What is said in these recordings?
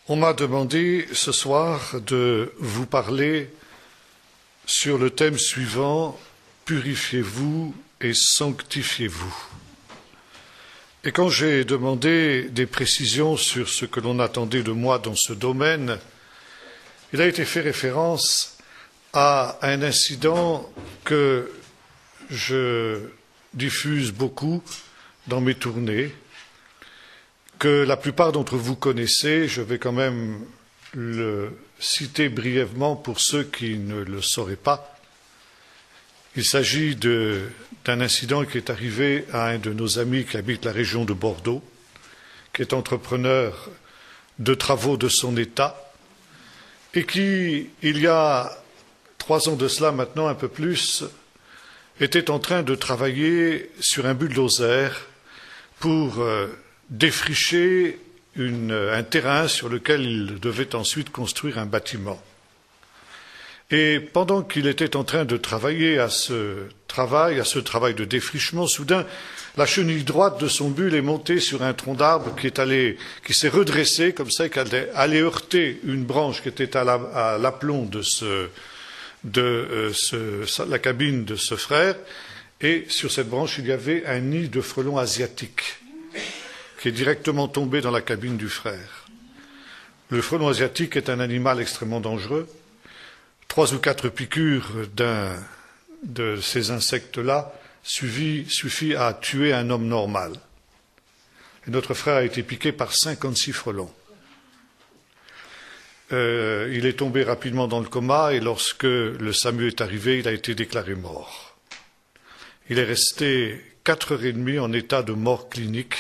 On m'a demandé ce soir de vous parler sur le thème suivant, purifiez-vous et sanctifiez-vous. Et quand j'ai demandé des précisions sur ce que l'on attendait de moi dans ce domaine, il a été fait référence à un incident que je diffuse beaucoup dans mes tournées, que la plupart d'entre vous connaissez. Je vais quand même le citer brièvement pour ceux qui ne le sauraient pas. Il s'agit d'un incident qui est arrivé à un de nos amis qui habite la région de Bordeaux, qui est entrepreneur de travaux de son État, et qui, il y a 3 ans de cela maintenant, un peu plus, était en train de travailler sur un bulldozer pour défricher un terrain sur lequel il devait ensuite construire un bâtiment. Et pendant qu'il était en train de travailler à ce travail de défrichement, soudain, la chenille droite de son bulle est montée sur un tronc d'arbre qui s'est redressé comme ça, qui allait heurter une branche qui était à l'aplomb la cabine de ce frère. Et sur cette branche, il y avait un nid de frelons asiatiques qui est directement tombé dans la cabine du frère. Le frelon asiatique est un animal extrêmement dangereux. 3 ou 4 piqûres de ces insectes-là suffit à tuer un homme normal. Et notre frère a été piqué par 56 frelons. Il est tombé rapidement dans le coma et lorsque le SAMU est arrivé, il a été déclaré mort. Il est resté 4h30 en état de mort clinique.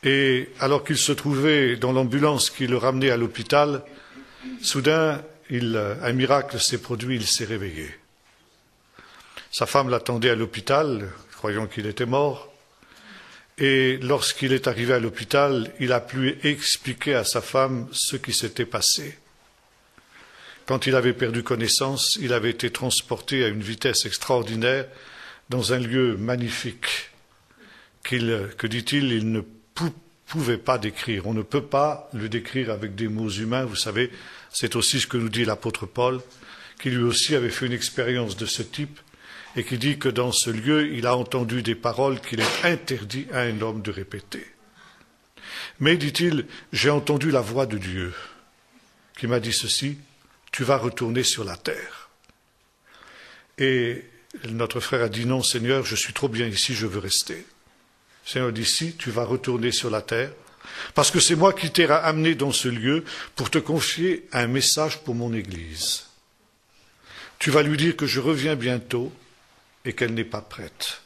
Et alors qu'il se trouvait dans l'ambulance qui le ramenait à l'hôpital, soudain, un miracle s'est produit, il s'est réveillé. Sa femme l'attendait à l'hôpital, croyant qu'il était mort. Et lorsqu'il est arrivé à l'hôpital, il a pu expliquer à sa femme ce qui s'était passé. Quand il avait perdu connaissance, il avait été transporté à une vitesse extraordinaire dans un lieu magnifique que dit-il, il ne pouvait pas décrire. On ne peut pas le décrire avec des mots humains. Vous savez, c'est aussi ce que nous dit l'apôtre Paul, qui lui aussi avait fait une expérience de ce type et qui dit que dans ce lieu, il a entendu des paroles qu'il est interdit à un homme de répéter. Mais, dit-il, j'ai entendu la voix de Dieu qui m'a dit ceci, tu vas retourner sur la terre. Et notre frère a dit non, Seigneur, je suis trop bien ici, je veux rester. Le Seigneur dit si, tu vas retourner sur la terre, parce que c'est moi qui t'ai amené dans ce lieu pour te confier un message pour mon Église. Tu vas lui dire que je reviens bientôt et qu'elle n'est pas prête,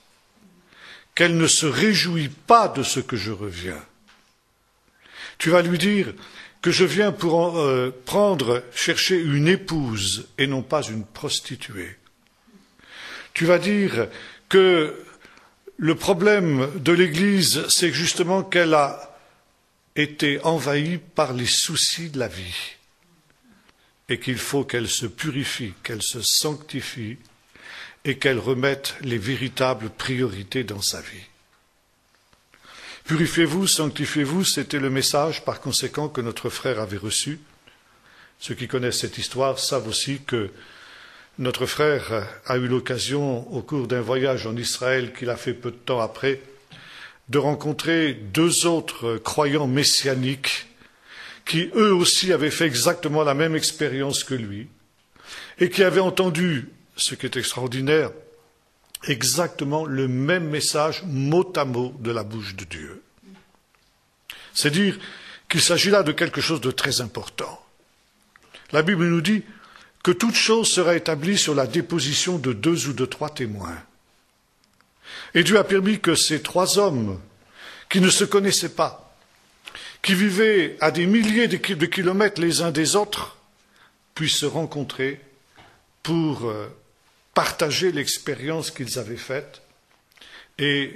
qu'elle ne se réjouit pas de ce que je reviens. Tu vas lui dire que je viens pour chercher une épouse et non pas une prostituée. Tu vas dire que le problème de l'Église, c'est justement qu'elle a été envahie par les soucis de la vie et qu'il faut qu'elle se purifie, qu'elle se sanctifie et qu'elle remette les véritables priorités dans sa vie. Purifiez-vous, sanctifiez-vous, c'était le message par conséquent que notre frère avait reçu. Ceux qui connaissent cette histoire savent aussi que notre frère a eu l'occasion, au cours d'un voyage en Israël qu'il a fait peu de temps après, de rencontrer 2 autres croyants messianiques qui, eux aussi, avaient fait exactement la même expérience que lui et qui avaient entendu, ce qui est extraordinaire, exactement le même message mot à mot de la bouche de Dieu. C'est dire qu'il s'agit là de quelque chose de très important. La Bible nous dit que toute chose sera établie sur la déposition de 2 ou de 3 témoins. Et Dieu a permis que ces 3 hommes, qui ne se connaissaient pas, qui vivaient à des milliers de kilomètres les uns des autres, puissent se rencontrer pour partager l'expérience qu'ils avaient faite et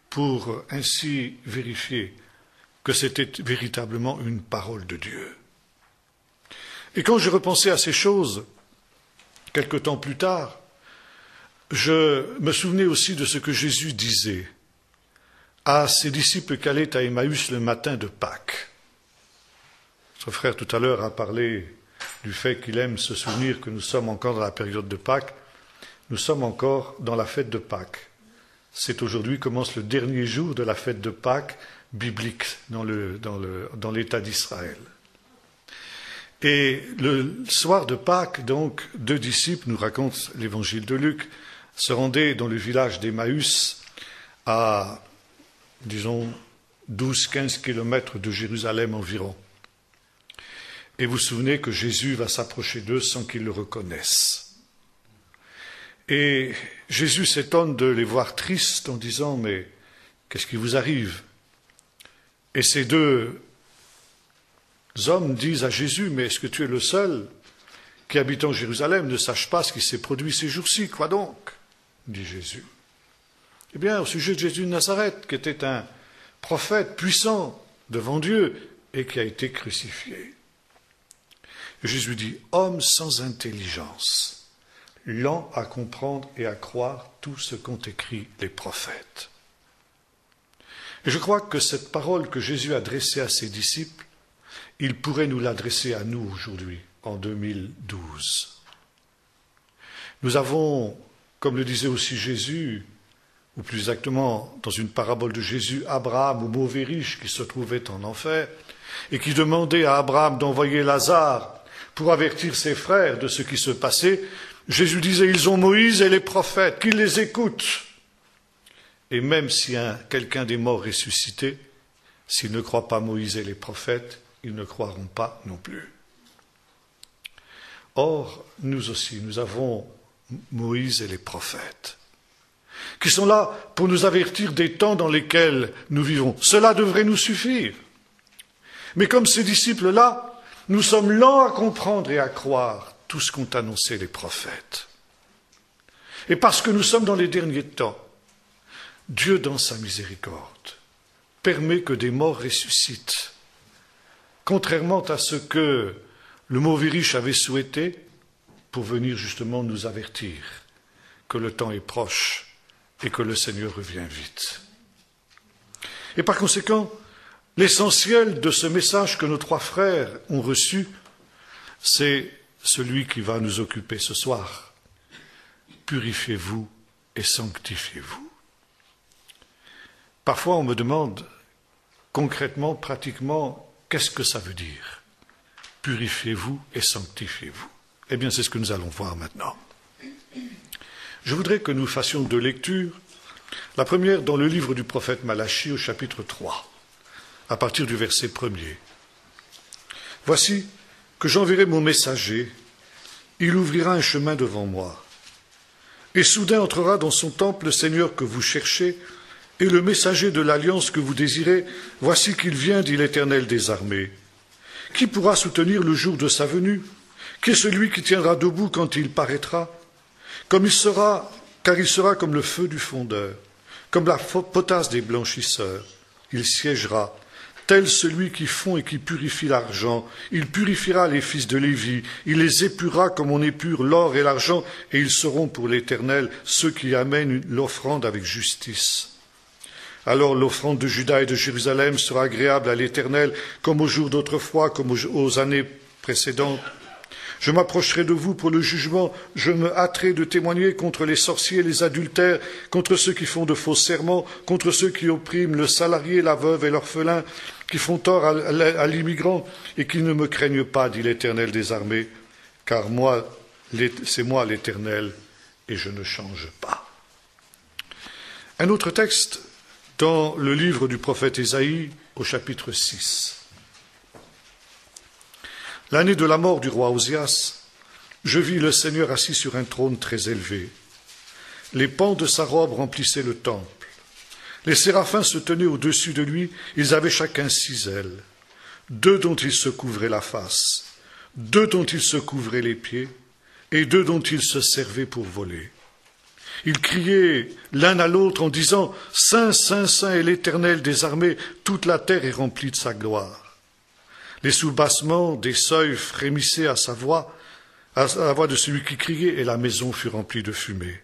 pour ainsi vérifier que c'était véritablement une parole de Dieu. Et quand je repensais à ces choses, quelque temps plus tard, je me souvenais aussi de ce que Jésus disait à ses disciples qui allaient à Emmaüs le matin de Pâques. Notre frère tout à l'heure a parlé du fait qu'il aime se souvenir que nous sommes encore dans la période de Pâques. Nous sommes encore dans la fête de Pâques. C'est aujourd'hui commence le dernier jour de la fête de Pâques biblique dans l'État d'Israël. Et le soir de Pâques, donc, 2 disciples, nous raconte l'évangile de Luc, se rendaient dans le village d'Emmaüs à, disons, 12-15 kilomètres de Jérusalem environ. Et vous vous souvenez que Jésus va s'approcher d'eux sans qu'ils le reconnaissent. Et Jésus s'étonne de les voir tristes en disant « Mais qu'est-ce qui vous arrive ?» Et ces 2 hommes disent à Jésus « Mais est-ce que tu es le seul qui, habitant Jérusalem, ne sache pas ce qui s'est produit ces jours-ci? Quoi donc ?» dit Jésus. Eh bien, au sujet de Jésus de Nazareth, qui était un prophète puissant devant Dieu et qui a été crucifié. Et Jésus dit « Homme sans intelligence, lent à comprendre et à croire tout ce qu'ont écrit les prophètes. » Et je crois que cette parole que Jésus a adressée à ses disciples, il pourrait nous l'adresser à nous aujourd'hui, en 2012. Nous avons, comme le disait aussi Jésus, ou plus exactement dans une parabole de Jésus, Abraham, ou mauvais riche, qui se trouvait en enfer, et qui demandait à Abraham d'envoyer Lazare pour avertir ses frères de ce qui se passait. Jésus disait, ils ont Moïse et les prophètes, qu'ils les écoutent. Et même si quelqu'un des morts ressuscité, s'ils ne croient pas Moïse et les prophètes, ils ne croiront pas non plus. Or, nous aussi, nous avons Moïse et les prophètes, qui sont là pour nous avertir des temps dans lesquels nous vivons. Cela devrait nous suffire. Mais comme ces disciples-là, nous sommes lents à comprendre et à croire tout ce qu'ont annoncé les prophètes. Et parce que nous sommes dans les derniers temps, Dieu, dans sa miséricorde, permet que des morts ressuscitent, contrairement à ce que le mauvais riche avait souhaité, pour venir justement nous avertir que le temps est proche et que le Seigneur revient vite. Et par conséquent, l'essentiel de ce message que nos 3 frères ont reçu, c'est celui qui va nous occuper ce soir. Purifiez-vous et sanctifiez-vous. Parfois, on me demande concrètement, pratiquement, qu'est-ce que ça veut dire? Purifiez-vous et sanctifiez-vous. Eh bien, c'est ce que nous allons voir maintenant. Je voudrais que nous fassions 2 lectures. La première dans le livre du prophète Malachie au chapitre 3, à partir du verset 1er. Voici que j'enverrai mon messager, il ouvrira un chemin devant moi. Et soudain entrera dans son temple le Seigneur que vous cherchez, et le messager de l'alliance que vous désirez, voici qu'il vient, dit l'Éternel des armées. Qui pourra soutenir le jour de sa venue? Qui est celui qui tiendra debout quand il paraîtra? Car il sera comme le feu du fondeur, comme la potasse des blanchisseurs. Il siégera, tel celui qui fond et qui purifie l'argent. Il purifiera les fils de Lévi, il les épurera comme on épure l'or et l'argent, et ils seront pour l'Éternel ceux qui amènent l'offrande avec justice. Alors l'offrande de Juda et de Jérusalem sera agréable à l'Éternel, comme aux jours d'autrefois, comme aux années précédentes. Je m'approcherai de vous pour le jugement, je me hâterai de témoigner contre les sorciers et les adultères, contre ceux qui font de faux serments, contre ceux qui oppriment le salarié, la veuve et l'orphelin, qui font tort à l'immigrant et qui ne me craignent pas, dit l'Éternel des armées, car c'est moi l'Éternel et je ne change pas. Un autre texte dans le livre du prophète Ésaïe au chapitre 6. L'année de la mort du roi Osias, je vis le Seigneur assis sur un trône très élevé. Les pans de sa robe remplissaient le temple. Les séraphins se tenaient au-dessus de lui, ils avaient chacun 6 ailes. 2 dont ils se couvraient la face, 2 dont ils se couvraient les pieds, et 2 dont ils se servaient pour voler. Ils criaient l'un à l'autre en disant « Saint, Saint, Saint est l'Éternel des armées, toute la terre est remplie de sa gloire. » Les soubassements des seuils frémissaient à la voix de celui qui criait, et la maison fut remplie de fumée.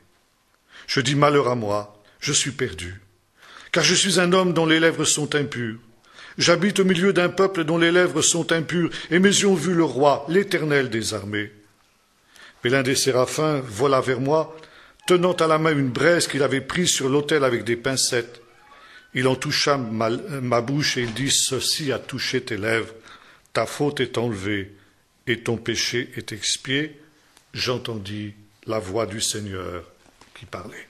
Je dis malheur à moi, je suis perdu, car je suis un homme dont les lèvres sont impures. J'habite au milieu d'un peuple dont les lèvres sont impures, et mes yeux ont vu le roi, l'Éternel des armées. Mais l'un des séraphins vola vers moi, tenant à la main une braise qu'il avait prise sur l'autel avec des pincettes. Il en toucha ma bouche et il dit, ceci a touché tes lèvres, ta faute est enlevée et ton péché est expié. J'entendis la voix du Seigneur qui parlait.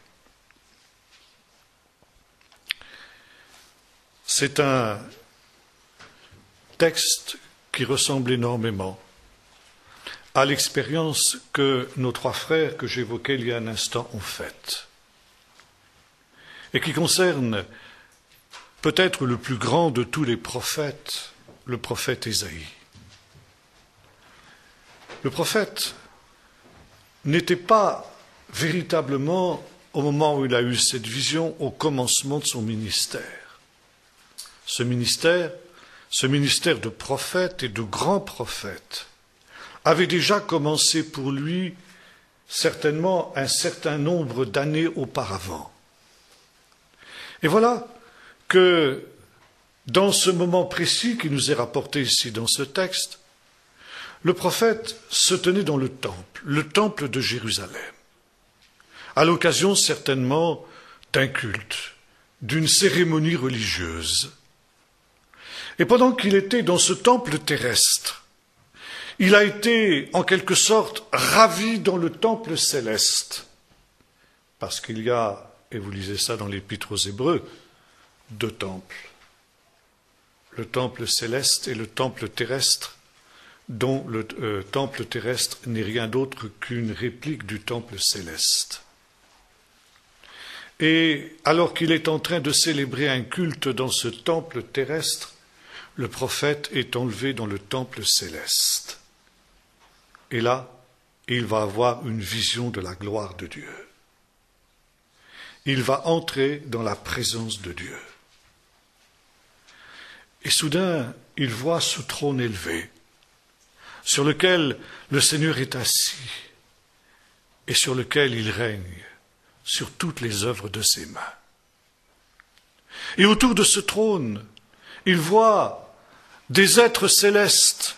C'est un texte qui ressemble énormément à l'expérience que nos trois frères que j'évoquais il y a un instant ont faite et qui concerne peut-être le plus grand de tous les prophètes, le prophète Ésaïe. Le prophète n'était pas véritablement, au moment où il a eu cette vision, au commencement de son ministère. Ce ministère de prophète et de grand prophète, avait déjà commencé pour lui certainement un certain nombre d'années auparavant. Et voilà que dans ce moment précis qui nous est rapporté ici dans ce texte, le prophète se tenait dans le temple de Jérusalem, à l'occasion certainement d'un culte, d'une cérémonie religieuse. Et pendant qu'il était dans ce temple terrestre, il a été en quelque sorte ravi dans le temple céleste, parce qu'il y a, et vous lisez ça dans l'Épître aux Hébreux, deux temples, le temple céleste et le temple terrestre, dont le temple terrestre n'est rien d'autre qu'une réplique du temple céleste. Et alors qu'il est en train de célébrer un culte dans ce temple terrestre, le prophète est enlevé dans le temple céleste. Et là, il va avoir une vision de la gloire de Dieu. Il va entrer dans la présence de Dieu. Et soudain, il voit ce trône élevé, sur lequel le Seigneur est assis, et sur lequel il règne sur toutes les œuvres de ses mains. Et autour de ce trône, il voit des êtres célestes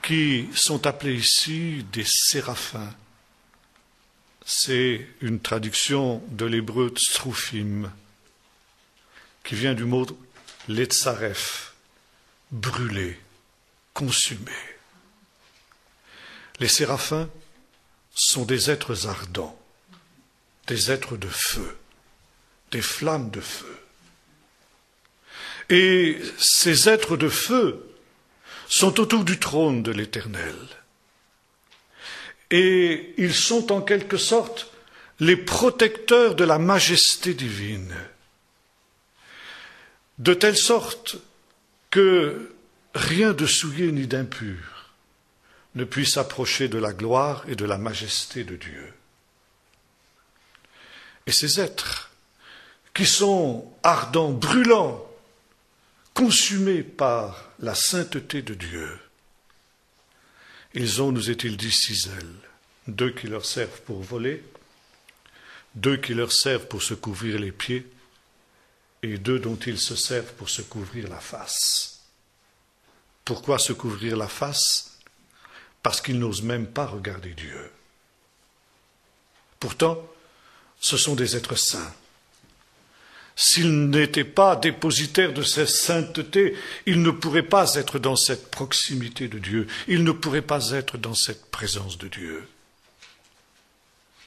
qui sont appelés ici des séraphins. C'est une traduction de l'hébreu tsroufim, qui vient du mot letzaref, brûlé, consumé. Les séraphins sont des êtres ardents, des êtres de feu, des flammes de feu. Et ces êtres de feu sont autour du trône de l'Éternel. Et ils sont en quelque sorte les protecteurs de la majesté divine, de telle sorte que rien de souillé ni d'impur ne puisse approcher de la gloire et de la majesté de Dieu. Et ces êtres qui sont ardents, brûlants, consumés par la sainteté de Dieu, ils ont, nous est-il dit, 6 ailes, 2 qui leur servent pour voler, 2 qui leur servent pour se couvrir les pieds, et 2 dont ils se servent pour se couvrir la face. Pourquoi se couvrir la face? Parce qu'ils n'osent même pas regarder Dieu. Pourtant, ce sont des êtres saints. S'ils n'étaient pas dépositaires de cette sainteté, ils ne pourraient pas être dans cette proximité de Dieu, ils ne pourraient pas être dans cette présence de Dieu.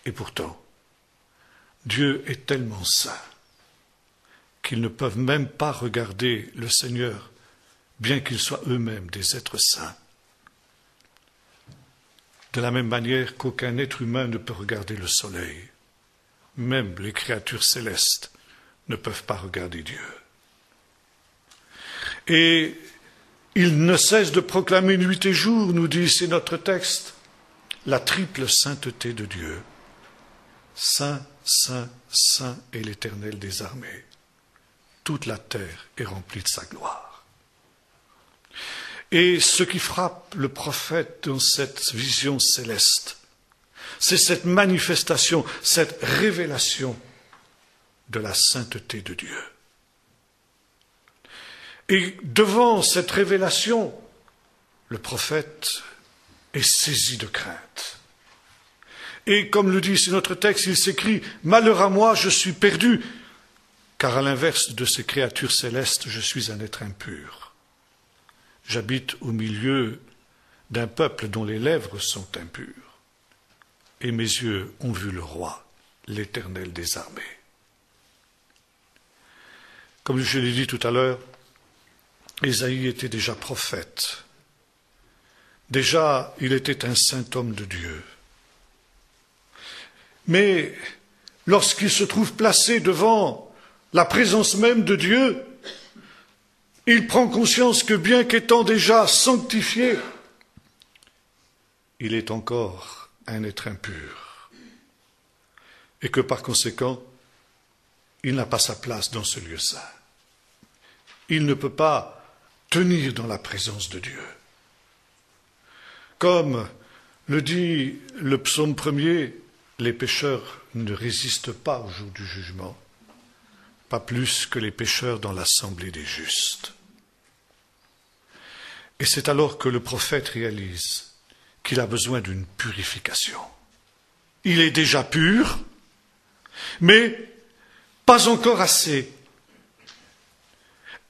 Et pourtant, Dieu est tellement saint qu'ils ne peuvent même pas regarder le Seigneur, bien qu'ils soient eux-mêmes des êtres saints. De la même manière qu'aucun être humain ne peut regarder le soleil, même les créatures célestes ne peuvent pas regarder Dieu. Et il ne cesse de proclamer nuit et jour, nous dit, c'est notre texte, la triple sainteté de Dieu. Saint, saint, saint est l'Éternel des armées. Toute la terre est remplie de sa gloire. Et ce qui frappe le prophète dans cette vision céleste, c'est cette manifestation, cette révélation de la sainteté de Dieu. Et devant cette révélation, le prophète est saisi de crainte. Et comme le dit ici notre texte, il s'écrie « Malheur à moi, je suis perdu, car à l'inverse de ces créatures célestes, je suis un être impur. J'habite au milieu d'un peuple dont les lèvres sont impures, et mes yeux ont vu le roi, l'Éternel des armées. » Comme je l'ai dit tout à l'heure, Ésaïe était déjà prophète. Déjà, il était un saint homme de Dieu. Mais lorsqu'il se trouve placé devant la présence même de Dieu, il prend conscience que bien qu'étant déjà sanctifié, il est encore un être impur. Et que par conséquent, il n'a pas sa place dans ce lieu saint. Il ne peut pas tenir dans la présence de Dieu. Comme le dit le psaume 1er, les pécheurs ne résistent pas au jour du jugement, pas plus que les pécheurs dans l'assemblée des justes. Et c'est alors que le prophète réalise qu'il a besoin d'une purification. Il est déjà pur, mais pas encore assez.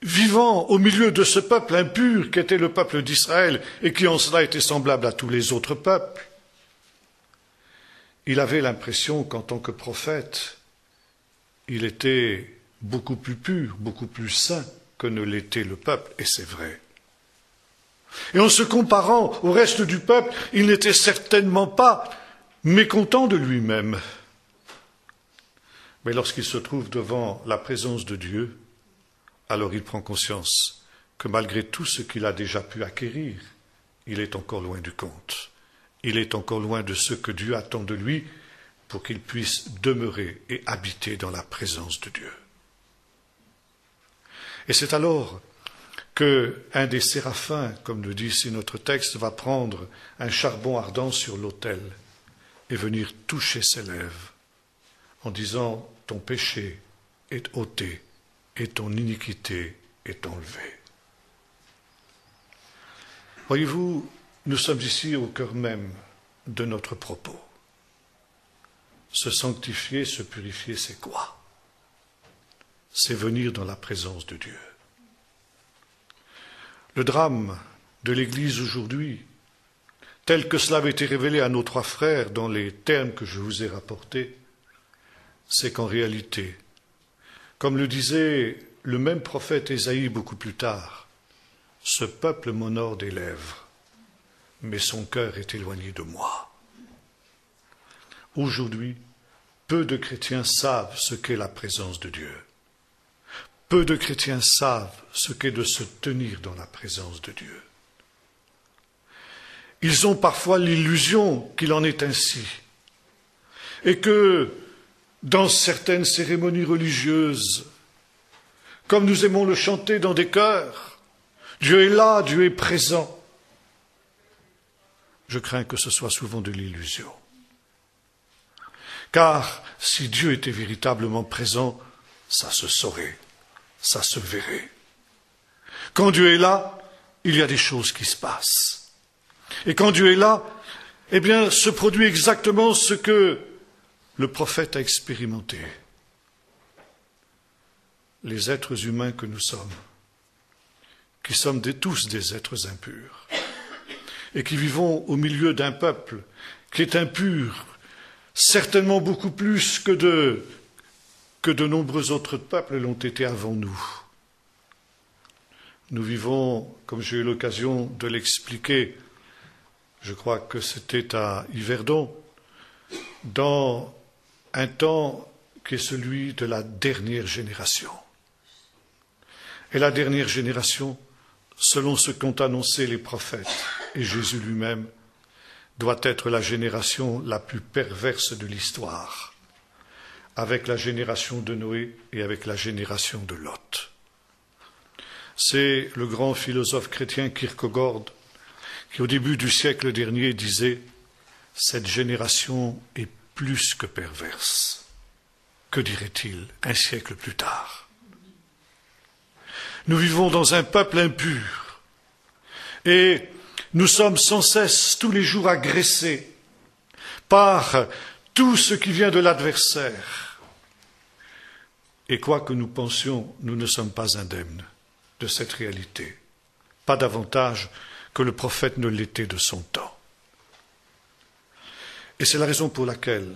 Vivant au milieu de ce peuple impur qu'était le peuple d'Israël et qui en cela était semblable à tous les autres peuples, il avait l'impression qu'en tant que prophète, il était beaucoup plus pur, beaucoup plus saint que ne l'était le peuple, et c'est vrai. Et en se comparant au reste du peuple, il n'était certainement pas mécontent de lui-même. Mais lorsqu'il se trouve devant la présence de Dieu, alors il prend conscience que malgré tout ce qu'il a déjà pu acquérir, il est encore loin du compte. Il est encore loin de ce que Dieu attend de lui pour qu'il puisse demeurer et habiter dans la présence de Dieu. Et c'est alors qu'un des séraphins, comme le dit ici notre texte, va prendre un charbon ardent sur l'autel et venir toucher ses lèvres en disant « Ton péché est ôté et ton iniquité est enlevée. » Voyez-vous, nous sommes ici au cœur même de notre propos. Se sanctifier, se purifier, c'est quoi? C'est venir dans la présence de Dieu. Le drame de l'Église aujourd'hui, tel que cela avait été révélé à nos trois frères dans les termes que je vous ai rapportés, c'est qu'en réalité, comme le disait le même prophète Ésaïe beaucoup plus tard, ce peuple m'honore des lèvres, mais son cœur est éloigné de moi. Aujourd'hui, peu de chrétiens savent ce qu'est la présence de Dieu. Peu de chrétiens savent ce qu'est de se tenir dans la présence de Dieu. Ils ont parfois l'illusion qu'il en est ainsi, et que dans certaines cérémonies religieuses, comme nous aimons le chanter dans des chœurs, Dieu est là, Dieu est présent. Je crains que ce soit souvent de l'illusion. Car si Dieu était véritablement présent, ça se saurait, ça se verrait. Quand Dieu est là, il y a des choses qui se passent. Et quand Dieu est là, eh bien, se produit exactement ce que le prophète a expérimenté. Les êtres humains que nous sommes, qui sommes tous des êtres impurs, et qui vivons au milieu d'un peuple qui est impur, certainement beaucoup plus que de nombreux autres peuples l'ont été avant nous. Nous vivons, comme j'ai eu l'occasion de l'expliquer, je crois que c'était à Yverdon, dans un temps qui est celui de la dernière génération. Et la dernière génération, selon ce qu'ont annoncé les prophètes et Jésus lui-même, doit être la génération la plus perverse de l'histoire, avec la génération de Noé et avec la génération de Lot. C'est le grand philosophe chrétien Kierkegaard qui, au début du siècle dernier, disait « Cette génération est plus que perverse. » Que dirait-il un siècle plus tard? Nous vivons dans un peuple impur et nous sommes sans cesse, tous les jours, agressés par tout ce qui vient de l'adversaire. Et quoi que nous pensions, nous ne sommes pas indemnes de cette réalité, pas davantage que le prophète ne l'était de son temps. Et c'est la raison pour laquelle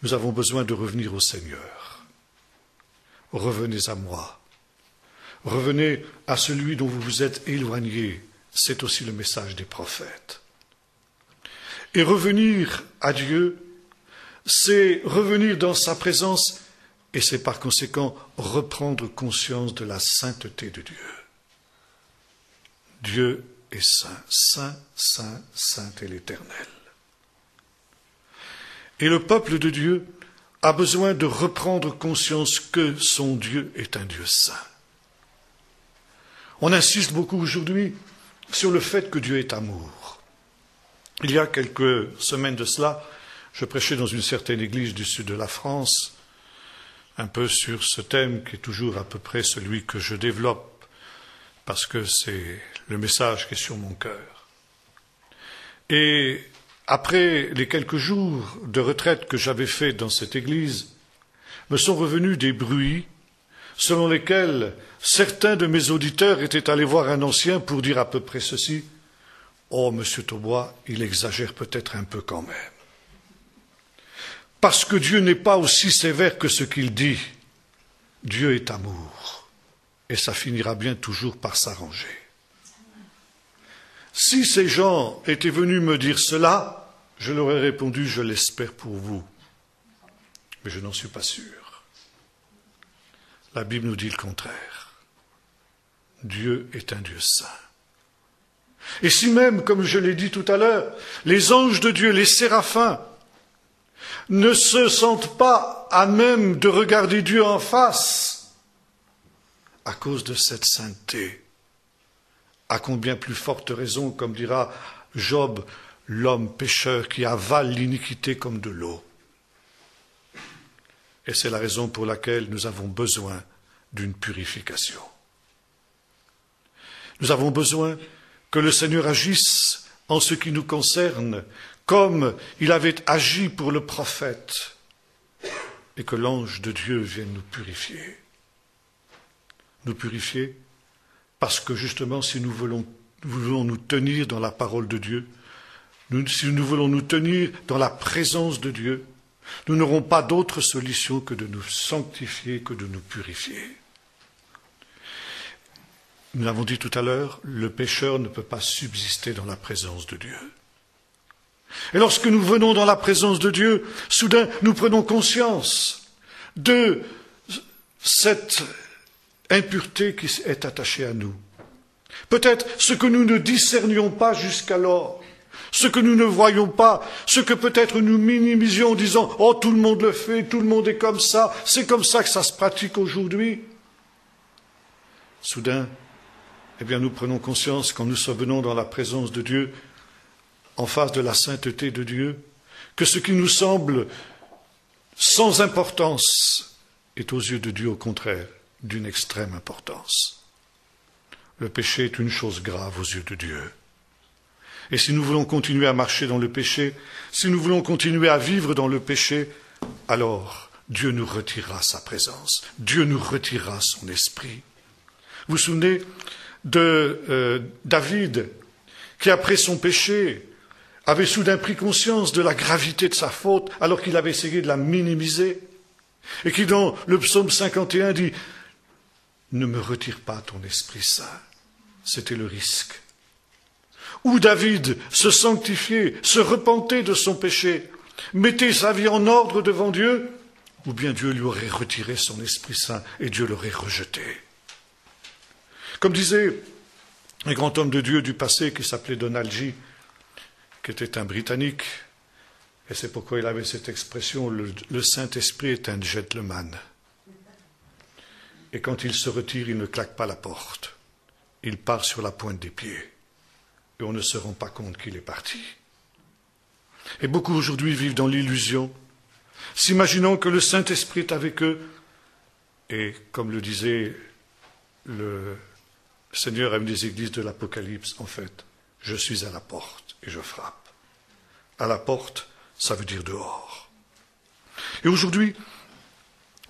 nous avons besoin de revenir au Seigneur. Revenez à moi. Revenez à celui dont vous vous êtes éloignés. C'est aussi le message des prophètes. Et revenir à Dieu, c'est revenir dans sa présence et c'est par conséquent reprendre conscience de la sainteté de Dieu. Dieu est saint, saint, saint, saint est l'Éternel. Et le peuple de Dieu a besoin de reprendre conscience que son Dieu est un Dieu saint. On insiste beaucoup aujourd'hui sur le fait que Dieu est amour. Il y a quelques semaines de cela, je prêchais dans une certaine église du sud de la France, un peu sur ce thème qui est toujours à peu près celui que je développe, parce que c'est le message qui est sur mon cœur. Et après les quelques jours de retraite que j'avais fait dans cette église, me sont revenus des bruits selon lesquels certains de mes auditeurs étaient allés voir un ancien pour dire à peu près ceci: « Oh, monsieur Taubois, il exagère peut-être un peu quand même. Parce que Dieu n'est pas aussi sévère que ce qu'il dit. Dieu est amour, et ça finira bien toujours par s'arranger. » Si ces gens étaient venus me dire cela, je leur ai répondu: « Je l'espère pour vous. » Mais je n'en suis pas sûr. La Bible nous dit le contraire. Dieu est un Dieu saint. Et si même, comme je l'ai dit tout à l'heure, les anges de Dieu, les séraphins, ne se sentent pas à même de regarder Dieu en face à cause de cette sainteté, à combien plus forte raison, comme dira Job, l'homme pécheur qui avale l'iniquité comme de l'eau. Et c'est la raison pour laquelle nous avons besoin d'une purification. Nous avons besoin que le Seigneur agisse en ce qui nous concerne, comme il avait agi pour le prophète, et que l'ange de Dieu vienne nous purifier. Nous purifier parce que justement, si nous voulons nous tenir dans la parole de Dieu, si nous voulons nous tenir dans la présence de Dieu, nous n'aurons pas d'autre solution que de nous sanctifier, que de nous purifier. Nous l'avons dit tout à l'heure, le pécheur ne peut pas subsister dans la présence de Dieu. Et lorsque nous venons dans la présence de Dieu, soudain nous prenons conscience de cette impureté qui est attachée à nous. Peut-être ce que nous ne discernions pas jusqu'alors, ce que nous ne voyons pas, ce que peut-être nous minimisions en disant « Oh, tout le monde le fait, tout le monde est comme ça, c'est comme ça que ça se pratique aujourd'hui. » Soudain, eh bien, nous prenons conscience, quand nous venons dans la présence de Dieu, en face de la sainteté de Dieu, que ce qui nous semble sans importance est aux yeux de Dieu, au contraire, d'une extrême importance. Le péché est une chose grave aux yeux de Dieu. Et si nous voulons continuer à marcher dans le péché, si nous voulons continuer à vivre dans le péché, alors Dieu nous retirera sa présence, Dieu nous retirera son esprit. Vous vous souvenez de David, qui après son péché avait soudain pris conscience de la gravité de sa faute, alors qu'il avait essayé de la minimiser, et qui dans le psaume 51 dit « Ne me retire pas ton Esprit Saint ». C'était le risque. Ou David se sanctifiait, se repentait de son péché, mettait sa vie en ordre devant Dieu, ou bien Dieu lui aurait retiré son Esprit Saint et Dieu l'aurait rejeté. Comme disait un grand homme de Dieu du passé qui s'appelait Donald G., qui était un Britannique, et c'est pourquoi il avait cette expression, le Saint-Esprit est un gentleman. Et quand il se retire, il ne claque pas la porte. Il part sur la pointe des pieds. Et on ne se rend pas compte qu'il est parti. Et beaucoup aujourd'hui vivent dans l'illusion, s'imaginant que le Saint-Esprit est avec eux, et comme le disait le Seigneur à une des églises de l'Apocalypse, en fait, je suis à la porte et je frappe. À la porte, ça veut dire dehors. Et aujourd'hui,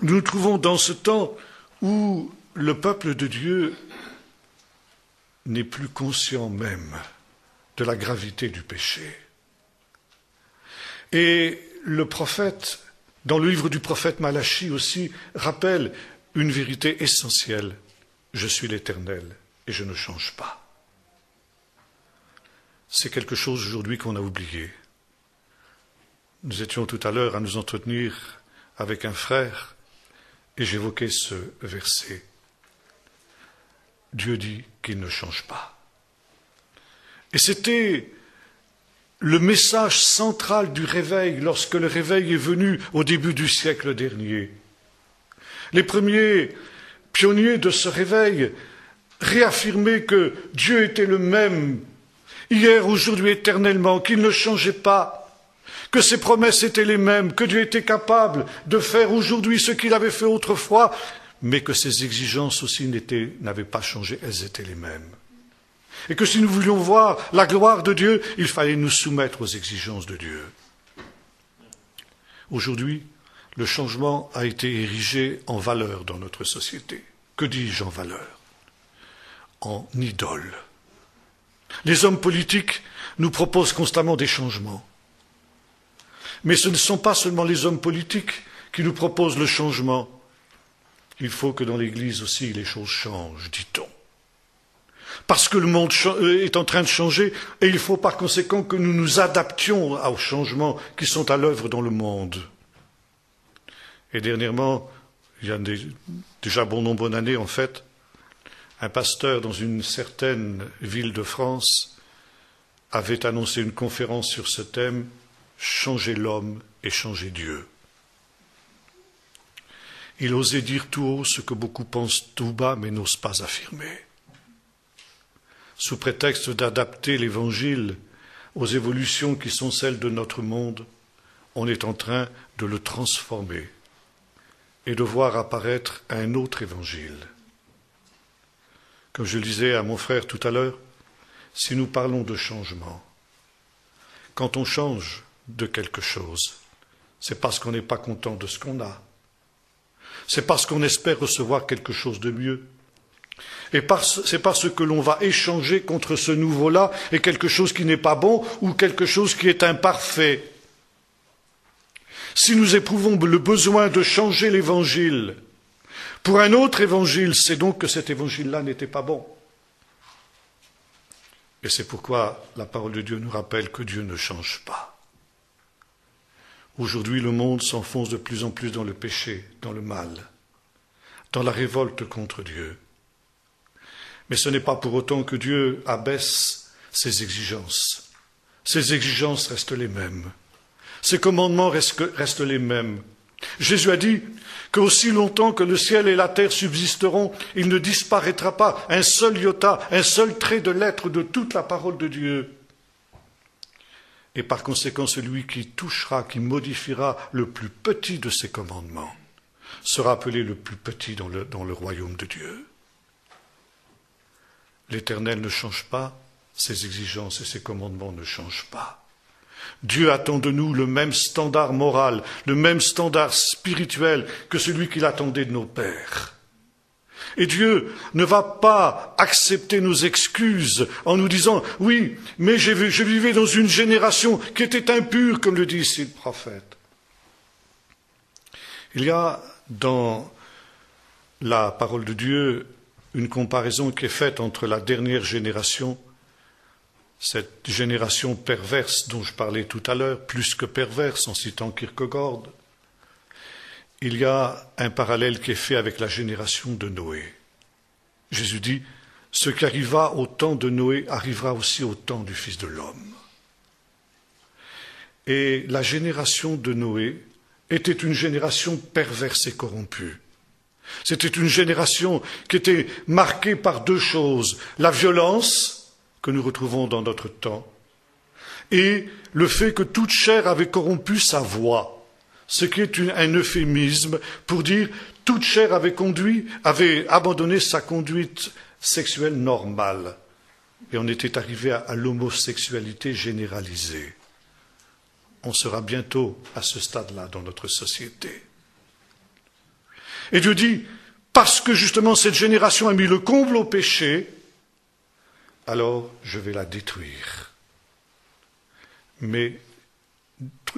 nous nous trouvons dans ce temps où le peuple de Dieu n'est plus conscient même de la gravité du péché. Et le prophète, dans le livre du prophète Malachie aussi, rappelle une vérité essentielle. Je suis l'Éternel et je ne change pas. C'est quelque chose aujourd'hui qu'on a oublié. Nous étions tout à l'heure à nous entretenir avec un frère et j'évoquais ce verset. Dieu dit qu'il ne change pas. Et c'était le message central du réveil lorsque le réveil est venu au début du siècle dernier. Les premiers pionniers de ce réveil réaffirmaient que Dieu était le même, hier, aujourd'hui, éternellement, qu'il ne changeait pas, que ses promesses étaient les mêmes, que Dieu était capable de faire aujourd'hui ce qu'il avait fait autrefois, mais que ses exigences aussi n'avaient pas changé, elles étaient les mêmes. Et que si nous voulions voir la gloire de Dieu, il fallait nous soumettre aux exigences de Dieu. Aujourd'hui, le changement a été érigé en valeur dans notre société. Que dis-je en valeur? En idole. Les hommes politiques nous proposent constamment des changements. Mais ce ne sont pas seulement les hommes politiques qui nous proposent le changement. Il faut que dans l'Église aussi les choses changent, dit-on. Parce que le monde est en train de changer et il faut par conséquent que nous nous adaptions aux changements qui sont à l'œuvre dans le monde. Et dernièrement, il y a déjà bon nombre d'années en fait, un pasteur dans une certaine ville de France avait annoncé une conférence sur ce thème, changer l'homme et changer Dieu. Il osait dire tout haut ce que beaucoup pensent tout bas mais n'osent pas affirmer. Sous prétexte d'adapter l'Évangile aux évolutions qui sont celles de notre monde, on est en train de le transformer et de voir apparaître un autre Évangile. Comme je le disais à mon frère tout à l'heure, si nous parlons de changement, quand on change de quelque chose, c'est parce qu'on n'est pas content de ce qu'on a. C'est parce qu'on espère recevoir quelque chose de mieux. Et c'est parce que l'on va échanger contre ce nouveau-là et quelque chose qui n'est pas bon ou quelque chose qui est imparfait. Si nous éprouvons le besoin de changer l'évangile pour un autre évangile, c'est donc que cet évangile-là n'était pas bon. Et c'est pourquoi la parole de Dieu nous rappelle que Dieu ne change pas. Aujourd'hui, le monde s'enfonce de plus en plus dans le péché, dans le mal, dans la révolte contre Dieu. Mais ce n'est pas pour autant que Dieu abaisse ses exigences. Ses exigences restent les mêmes. Ses commandements restent les mêmes. Jésus a dit qu'aussi longtemps que le ciel et la terre subsisteront, il ne disparaîtra pas un seul iota, un seul trait de lettre de toute la parole de Dieu. Et par conséquent, celui qui touchera, qui modifiera le plus petit de ses commandements, sera appelé le plus petit dans le royaume de Dieu. L'Éternel ne change pas, ses exigences et ses commandements ne changent pas. Dieu attend de nous le même standard moral, le même standard spirituel que celui qu'il attendait de nos pères. Et Dieu ne va pas accepter nos excuses en nous disant « Oui, mais je vivais dans une génération qui était impure », comme le dit ici le prophète. Il y a dans la parole de Dieu une comparaison qui est faite entre la dernière génération, cette génération perverse dont je parlais tout à l'heure, plus que perverse en citant Kierkegaard. Il y a un parallèle qui est fait avec la génération de Noé. Jésus dit, ce qui arriva au temps de Noé arrivera aussi au temps du Fils de l'homme. Et la génération de Noé était une génération perverse et corrompue. C'était une génération qui était marquée par deux choses, la violence que nous retrouvons dans notre temps et le fait que toute chair avait corrompu sa voix, ce qui est un euphémisme pour dire toute chair avait abandonné sa conduite sexuelle normale. Et on était arrivé à l'homosexualité généralisée. On sera bientôt à ce stade-là dans notre société. Et Dieu dit, parce que justement cette génération a mis le comble au péché, alors je vais la détruire. Mais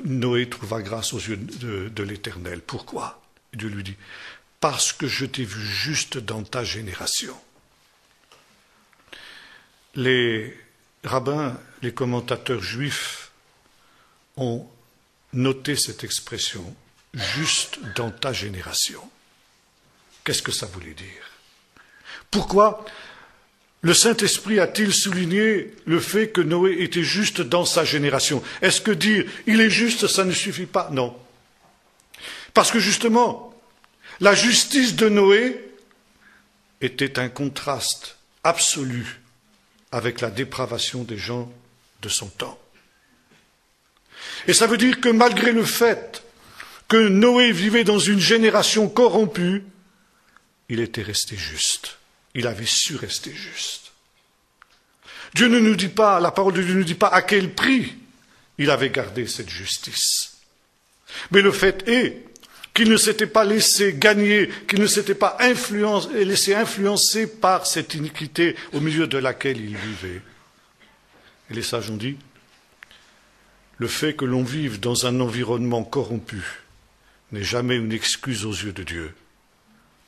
Noé trouva grâce aux yeux de l'Éternel. Pourquoi? Dieu lui dit, parce que je t'ai vu juste dans ta génération. Les rabbins, les commentateurs juifs ont noté cette expression, juste dans ta génération. Qu'est-ce que ça voulait dire? Pourquoi le Saint-Esprit a-t-il souligné le fait que Noé était juste dans sa génération? Est-ce que dire il est juste, ça ne suffit pas? Non. Parce que justement, la justice de Noé était un contraste absolu avec la dépravation des gens de son temps. Et ça veut dire que malgré le fait que Noé vivait dans une génération corrompue, il était resté juste. Il avait su rester juste. Dieu ne nous dit pas, la parole de Dieu ne nous dit pas à quel prix il avait gardé cette justice. Mais le fait est qu'il ne s'était pas laissé gagner, qu'il ne s'était pas laissé influencer par cette iniquité au milieu de laquelle il vivait. Et les sages ont dit, le fait que l'on vive dans un environnement corrompu n'est jamais une excuse aux yeux de Dieu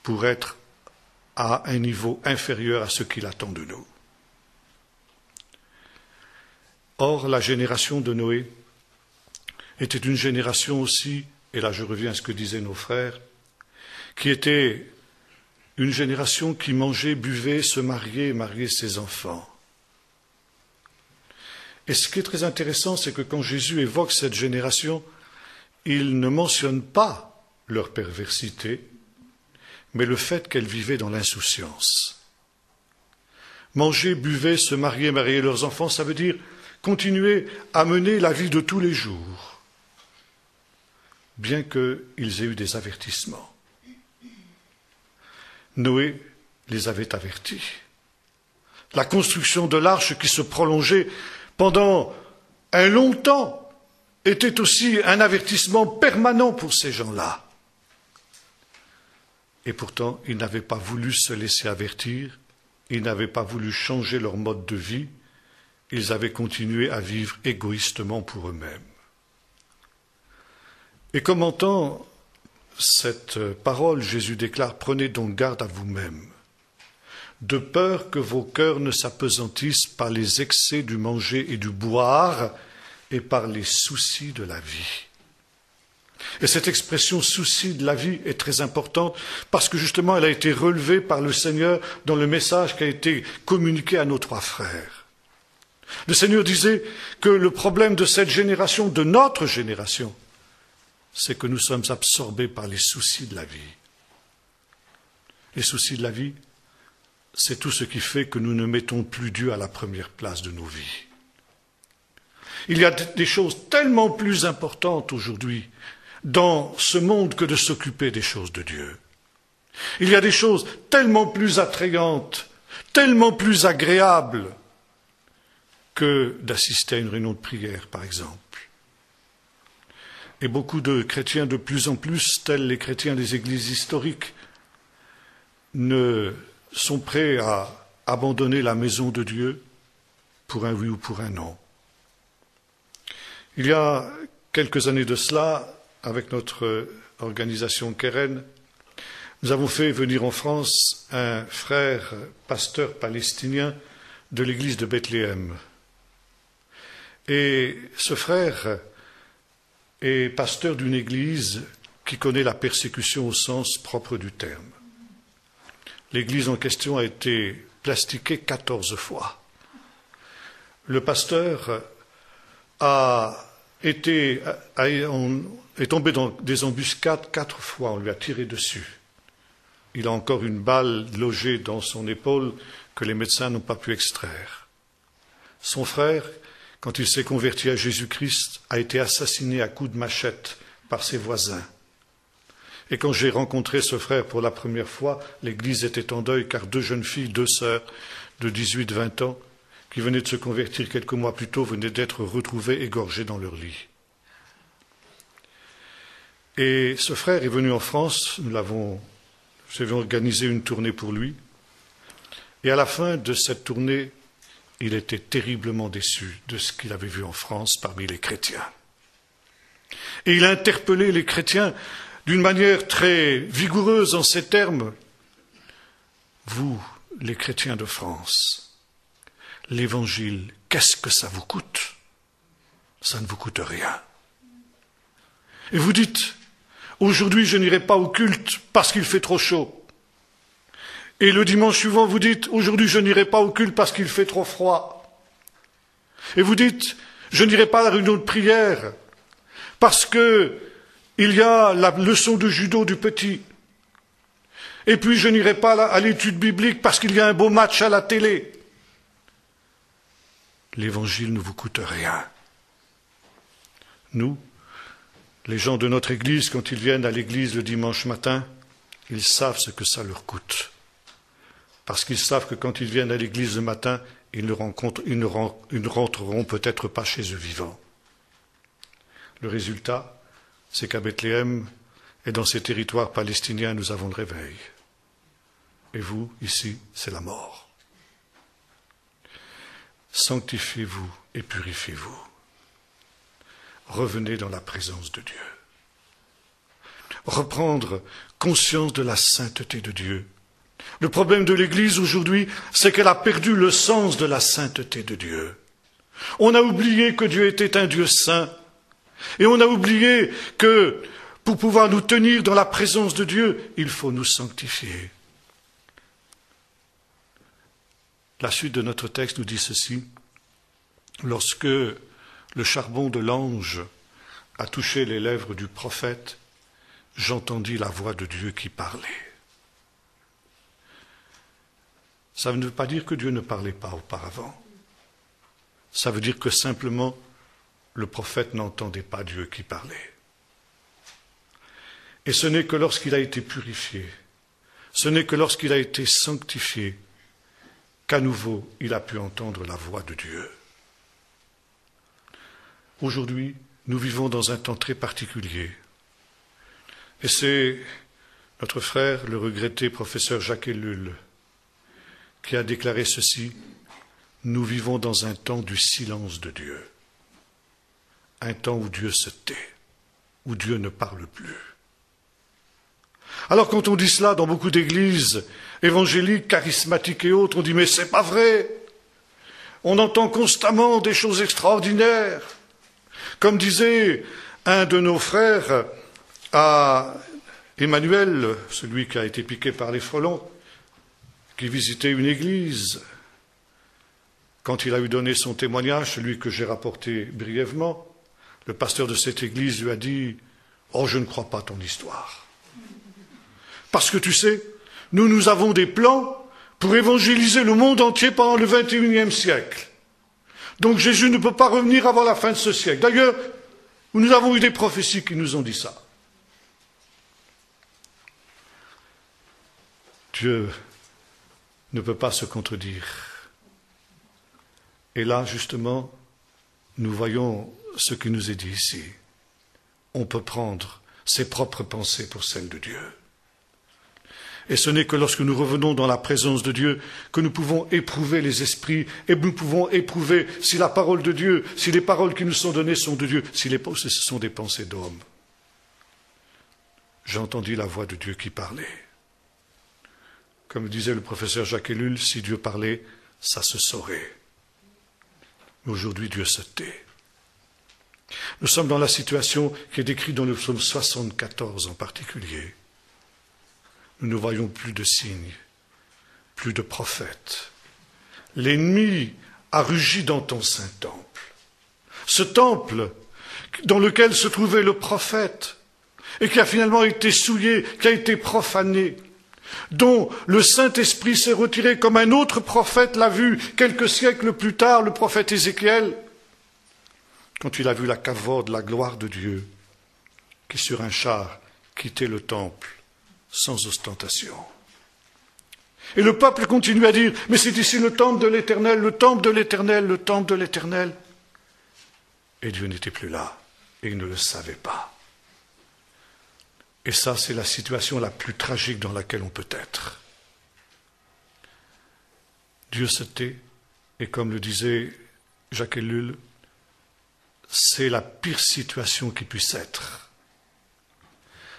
pour être à un niveau inférieur à ce qu'il attend de nous. Or, la génération de Noé était une génération aussi, et là je reviens à ce que disaient nos frères, qui était une génération qui mangeait, buvait, se mariait et mariait ses enfants. Et ce qui est très intéressant, c'est que quand Jésus évoque cette génération, il ne mentionne pas leur perversité, mais le fait qu'elle vivait dans l'insouciance. Manger, buvaient, se marier, marier leurs enfants, ça veut dire continuer à mener la vie de tous les jours, bien qu'ils aient eu des avertissements. Noé les avait avertis. La construction de l'arche qui se prolongeait pendant un long temps était aussi un avertissement permanent pour ces gens-là. Et pourtant, ils n'avaient pas voulu se laisser avertir, ils n'avaient pas voulu changer leur mode de vie, ils avaient continué à vivre égoïstement pour eux-mêmes. Et commentant cette parole, Jésus déclare, prenez donc garde à vous-mêmes, de peur que vos cœurs ne s'apesantissent par les excès du manger et du boire et par les soucis de la vie. Et cette expression souci de la vie est très importante parce que justement elle a été relevée par le Seigneur dans le message qui a été communiqué à nos trois frères. Le Seigneur disait que le problème de cette génération, de notre génération, c'est que nous sommes absorbés par les soucis de la vie. Les soucis de la vie, c'est tout ce qui fait que nous ne mettons plus Dieu à la première place de nos vies. Il y a des choses tellement plus importantes aujourd'hui dans ce monde que de s'occuper des choses de Dieu. Il y a des choses tellement plus attrayantes, tellement plus agréables que d'assister à une réunion de prière, par exemple. Et beaucoup de chrétiens, de plus en plus, tels les chrétiens des églises historiques, ne sont prêts à abandonner la maison de Dieu pour un oui ou pour un non. Il y a quelques années de cela, avec notre organisation Keren, nous avons fait venir en France un frère pasteur palestinien de l'église de Bethléem. Et ce frère est pasteur d'une église qui connaît la persécution au sens propre du terme. L'église en question a été plastiquée 14 fois. Le pasteur est tombé dans des embuscades 4 fois, on lui a tiré dessus. Il a encore une balle logée dans son épaule que les médecins n'ont pas pu extraire. Son frère, quand il s'est converti à Jésus-Christ, a été assassiné à coups de machette par ses voisins. Et quand j'ai rencontré ce frère pour la première fois, l'église était en deuil car deux jeunes filles, deux sœurs de 18-20 ans, qui venaient de se convertir quelques mois plus tôt, venaient d'être retrouvées égorgées dans leur lit. Et ce frère est venu en France, nous avons organisé une tournée pour lui, et à la fin de cette tournée, il était terriblement déçu de ce qu'il avait vu en France parmi les chrétiens. Et il a interpellé les chrétiens d'une manière très vigoureuse en ces termes. Vous, les chrétiens de France, l'évangile, qu'est-ce que ça vous coûte? Ça ne vous coûte rien. Et vous dites, aujourd'hui je n'irai pas au culte parce qu'il fait trop chaud. Et le dimanche suivant, vous dites, aujourd'hui je n'irai pas au culte parce qu'il fait trop froid. Et vous dites, je n'irai pas à la réunion de prière parce que il y a la leçon de judo du petit. Et puis je n'irai pas à l'étude biblique parce qu'il y a un beau match à la télé. L'évangile ne vous coûte rien. Nous, les gens de notre église, quand ils viennent à l'église le dimanche matin, ils savent ce que ça leur coûte. Parce qu'ils savent que quand ils viennent à l'église le matin, ils ne rentreront peut-être pas chez eux vivants. Le résultat, c'est qu'à Bethléem et dans ces territoires palestiniens, nous avons le réveil. Et vous, ici, c'est la mort. Sanctifiez-vous et purifiez-vous. Revenez dans la présence de Dieu. Reprendre conscience de la sainteté de Dieu. Le problème de l'Église aujourd'hui, c'est qu'elle a perdu le sens de la sainteté de Dieu. On a oublié que Dieu était un Dieu saint. Et on a oublié que pour pouvoir nous tenir dans la présence de Dieu, il faut nous sanctifier. La suite de notre texte nous dit ceci. Lorsque le charbon de l'ange a touché les lèvres du prophète, j'entendis la voix de Dieu qui parlait. Ça ne veut pas dire que Dieu ne parlait pas auparavant. Ça veut dire que simplement, le prophète n'entendait pas Dieu qui parlait. Et ce n'est que lorsqu'il a été purifié, ce n'est que lorsqu'il a été sanctifié, qu'à nouveau il a pu entendre la voix de Dieu. Aujourd'hui, nous vivons dans un temps très particulier. Et c'est notre frère, le regretté professeur Jacques Ellul, qui a déclaré ceci: nous vivons dans un temps du silence de Dieu. Un temps où Dieu se tait, où Dieu ne parle plus. Alors quand on dit cela dans beaucoup d'églises évangéliques, charismatiques et autres, on dit mais c'est pas vrai. On entend constamment des choses extraordinaires. Comme disait un de nos frères à Emmanuel, celui qui a été piqué par les frelons, qui visitait une église. Quand il a eu donné son témoignage, celui que j'ai rapporté brièvement, le pasteur de cette église lui a dit « Oh, je ne crois pas ton histoire. Parce que tu sais, nous avons des plans pour évangéliser le monde entier pendant le XXIe siècle. Donc Jésus ne peut pas revenir avant la fin de ce siècle. D'ailleurs, nous avons eu des prophéties qui nous ont dit ça. » Dieu ne peut pas se contredire. Et là, justement, nous voyons ce qui nous est dit ici. On peut prendre ses propres pensées pour celles de Dieu. Et ce n'est que lorsque nous revenons dans la présence de Dieu que nous pouvons éprouver les esprits et nous pouvons éprouver si la parole de Dieu, si les paroles qui nous sont données sont de Dieu, si ce sont des pensées d'hommes. J'ai entendu la voix de Dieu qui parlait. Comme disait le professeur Jacques Ellul, si Dieu parlait, ça se saurait. Mais aujourd'hui, Dieu se tait. Nous sommes dans la situation qui est décrite dans le psaume 74 en particulier. Nous ne voyons plus de signes, plus de prophètes. L'ennemi a rugi dans ton saint temple. Ce temple dans lequel se trouvait le prophète et qui a finalement été souillé, qui a été profané, dont le Saint-Esprit s'est retiré comme un autre prophète l'a vu quelques siècles plus tard, le prophète Ézéchiel, quand il a vu la cavode, la gloire de Dieu, qui sur un char quitter le temple sans ostentation. Et le peuple continue à dire, mais c'est ici le temple de l'Éternel, le temple de l'Éternel, le temple de l'Éternel. Et Dieu n'était plus là, et il ne le savait pas. Et ça, c'est la situation la plus tragique dans laquelle on peut être. Dieu se tait, et comme le disait Jacques Ellul, c'est la pire situation qui puisse être.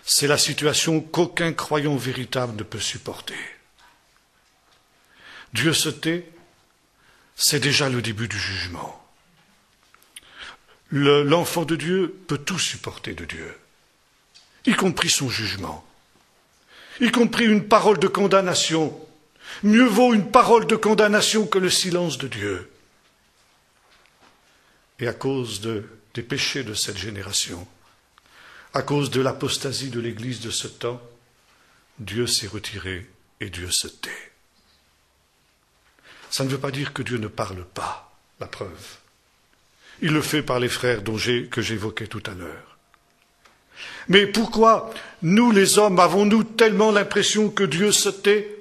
C'est la situation qu'aucun croyant véritable ne peut supporter. Dieu se tait, c'est déjà le début du jugement. L'enfant de Dieu peut tout supporter de Dieu, y compris son jugement, y compris une parole de condamnation. Mieux vaut une parole de condamnation que le silence de Dieu. Et à cause des péchés de cette génération, à cause de l'apostasie de l'Église de ce temps, Dieu s'est retiré et Dieu se tait. Ça ne veut pas dire que Dieu ne parle pas, la preuve. Il le fait par les frères que j'évoquais tout à l'heure. Mais pourquoi, nous les hommes, avons-nous tellement l'impression que Dieu se tait?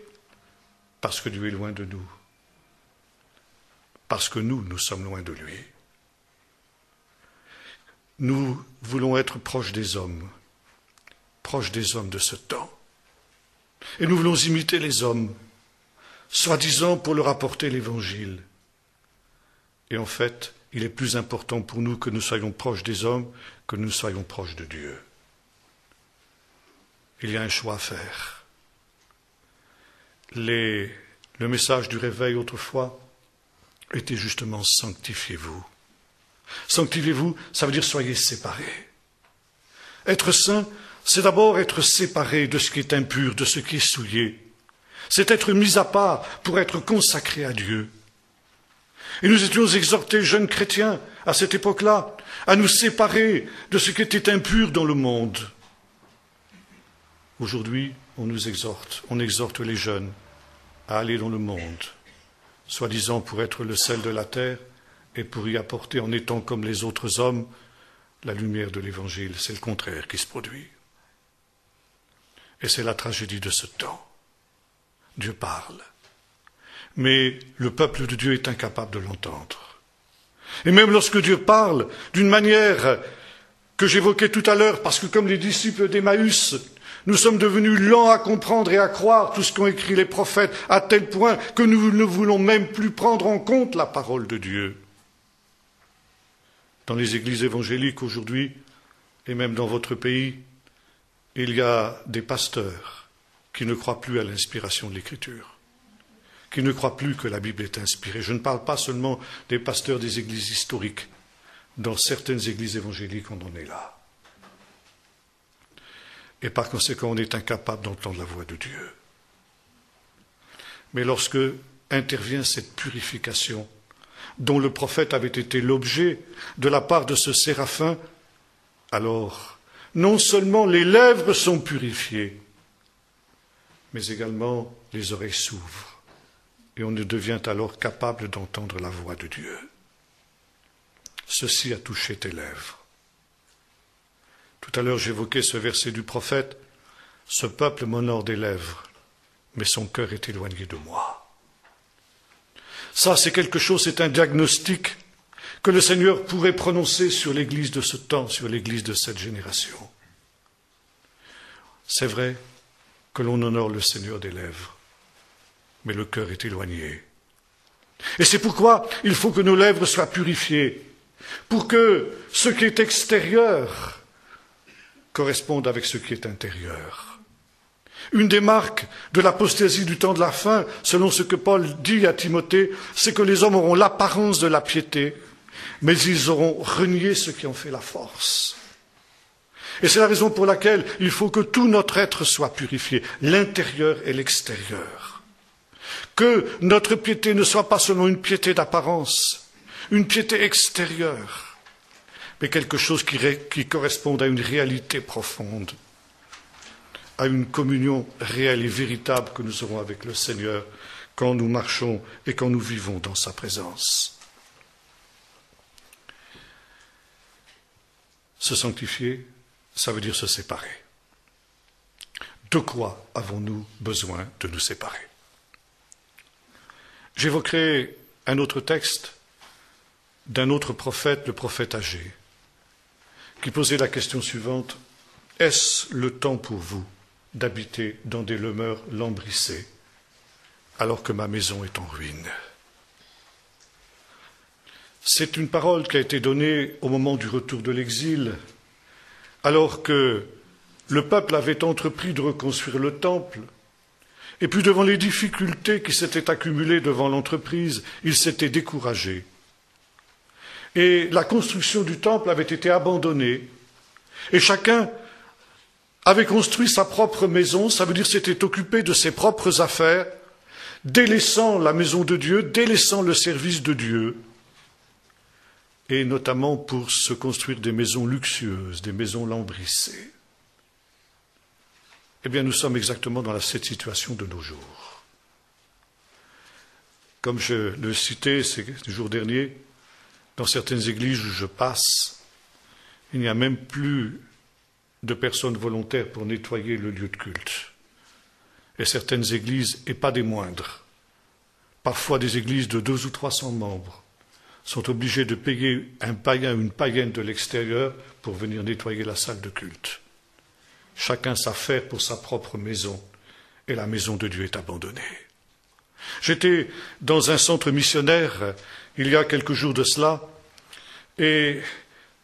Parce que Dieu est loin de nous. Parce que nous sommes loin de lui. Nous voulons être proches des hommes de ce temps. Et nous voulons imiter les hommes, soi-disant pour leur apporter l'Évangile. Et en fait, il est plus important pour nous que nous soyons proches des hommes que nous soyons proches de Dieu. Il y a un choix à faire. Le message du réveil autrefois était justement « sanctifiez-vous ». Sanctifiez-vous, ça veut dire soyez séparés. Être saint, c'est d'abord être séparé de ce qui est impur, de ce qui est souillé. C'est être mis à part pour être consacré à Dieu. Et nous étions exhortés, jeunes chrétiens, à cette époque-là, à nous séparer de ce qui était impur dans le monde. Aujourd'hui, on exhorte les jeunes à aller dans le monde, soi-disant pour être le sel de la terre et pour y apporter, en étant comme les autres hommes, la lumière de l'Évangile. C'est le contraire qui se produit. Et c'est la tragédie de ce temps. Dieu parle. Mais le peuple de Dieu est incapable de l'entendre. Et même lorsque Dieu parle, d'une manière que j'évoquais tout à l'heure, parce que comme les disciples d'Emmaüs, nous sommes devenus lents à comprendre et à croire tout ce qu'ont écrit les prophètes, à tel point que nous ne voulons même plus prendre en compte la parole de Dieu. Dans les églises évangéliques aujourd'hui, et même dans votre pays, il y a des pasteurs qui ne croient plus à l'inspiration de l'Écriture, qui ne croient plus que la Bible est inspirée. Je ne parle pas seulement des pasteurs des églises historiques. Dans certaines églises évangéliques, on en est là. Et par conséquent, on est incapable d'entendre la voix de Dieu. Mais lorsque intervient cette purification, dont le prophète avait été l'objet de la part de ce séraphin, alors, non seulement les lèvres sont purifiées, mais également les oreilles s'ouvrent, et on devient alors capable d'entendre la voix de Dieu. Ceci a touché tes lèvres. Tout à l'heure, j'évoquais ce verset du prophète, « Ce peuple m'honore des lèvres, mais son cœur est éloigné de moi. » Ça, c'est quelque chose, c'est un diagnostic que le Seigneur pourrait prononcer sur l'Église de ce temps, sur l'Église de cette génération. C'est vrai que l'on honore le Seigneur des lèvres, mais le cœur est éloigné. Et c'est pourquoi il faut que nos lèvres soient purifiées, pour que ce qui est extérieur corresponde avec ce qui est intérieur. Une des marques de l'apostasie du temps de la fin, selon ce que Paul dit à Timothée, c'est que les hommes auront l'apparence de la piété, mais ils auront renié ce qui en fait la force. Et c'est la raison pour laquelle il faut que tout notre être soit purifié, l'intérieur et l'extérieur. Que notre piété ne soit pas seulement une piété d'apparence, une piété extérieure, mais quelque chose qui corresponde à une réalité profonde, à une communion réelle et véritable que nous aurons avec le Seigneur quand nous marchons et quand nous vivons dans sa présence. Se sanctifier, ça veut dire se séparer. de quoi avons-nous besoin de nous séparer? J'évoquerai un autre texte d'un autre prophète, le prophète Agé, qui posait la question suivante: est-ce le temps pour vous d'habiter dans des demeures lambrissées, alors que ma maison est en ruine? C'est une parole qui a été donnée au moment du retour de l'exil, alors que le peuple avait entrepris de reconstruire le temple, et puis devant les difficultés qui s'étaient accumulées devant l'entreprise, ils s'étaient découragés. Et la construction du temple avait été abandonnée, et chacun avait construit sa propre maison, ça veut dire s'était occupé de ses propres affaires, délaissant la maison de Dieu, délaissant le service de Dieu, et notamment pour se construire des maisons luxueuses, des maisons lambrissées. Eh bien, nous sommes exactement dans cette situation de nos jours. Comme je le citais ces jours derniers, dans certaines églises où je passe, il n'y a même plus de personnes volontaires pour nettoyer le lieu de culte. Et certaines églises, et pas des moindres, parfois des églises de 200 ou 300 membres, sont obligées de payer un païen ou une païenne de l'extérieur pour venir nettoyer la salle de culte. Chacun s'affaire pour sa propre maison, et la maison de Dieu est abandonnée. J'étais dans un centre missionnaire il y a quelques jours de cela, et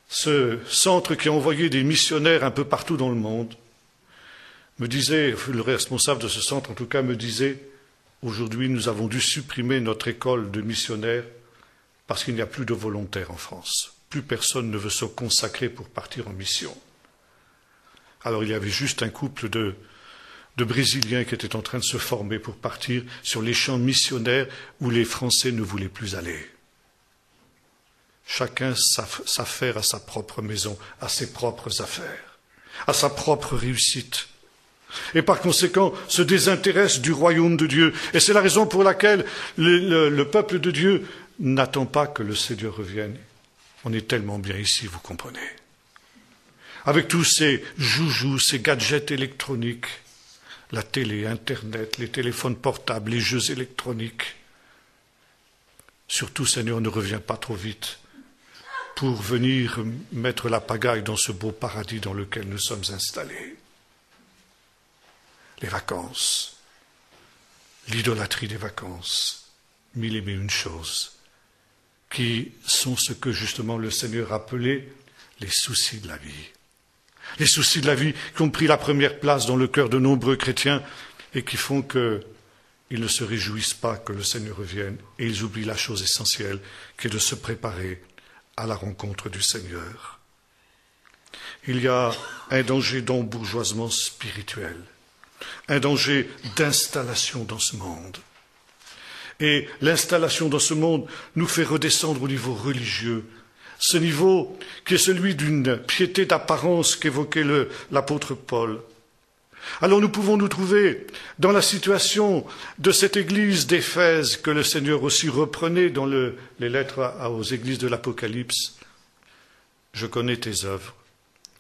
ce centre qui a envoyé des missionnaires un peu partout dans le monde me disait, le responsable de ce centre en tout cas me disait, aujourd'hui nous avons dû supprimer notre école de missionnaires parce qu'il n'y a plus de volontaires en France. Plus personne ne veut se consacrer pour partir en mission. Alors il y avait juste un couple de Brésiliens qui étaient en train de se former pour partir sur les champs missionnaires où les Français ne voulaient plus aller. Chacun s'affaire à sa propre maison, à ses propres affaires, à sa propre réussite. Et par conséquent, se désintéresse du royaume de Dieu. Et c'est la raison pour laquelle le peuple de Dieu n'attend pas que le Seigneur revienne. On est tellement bien ici, vous comprenez. Avec tous ces joujoux, ces gadgets électroniques, la télé, Internet, les téléphones portables, les jeux électroniques. Surtout, Seigneur, ne reviens pas trop vite pour venir mettre la pagaille dans ce beau paradis dans lequel nous sommes installés. Les vacances, l'idolâtrie des vacances, mille et une choses, qui sont ce que justement le Seigneur appelait les soucis de la vie. Les soucis de la vie qui ont pris la première place dans le cœur de nombreux chrétiens et qui font qu'ils ne se réjouissent pas que le Seigneur revienne et ils oublient la chose essentielle qui est de se préparer à la rencontre du Seigneur. Il y a un danger d'embourgeoisement spirituel, un danger d'installation dans ce monde. Et l'installation dans ce monde nous fait redescendre au niveau religieux, ce niveau qui est celui d'une piété d'apparence qu'évoquait l'apôtre Paul. Alors nous pouvons nous trouver dans la situation de cette église d'Éphèse que le Seigneur aussi reprenait dans les lettres aux églises de l'Apocalypse. Je connais tes œuvres,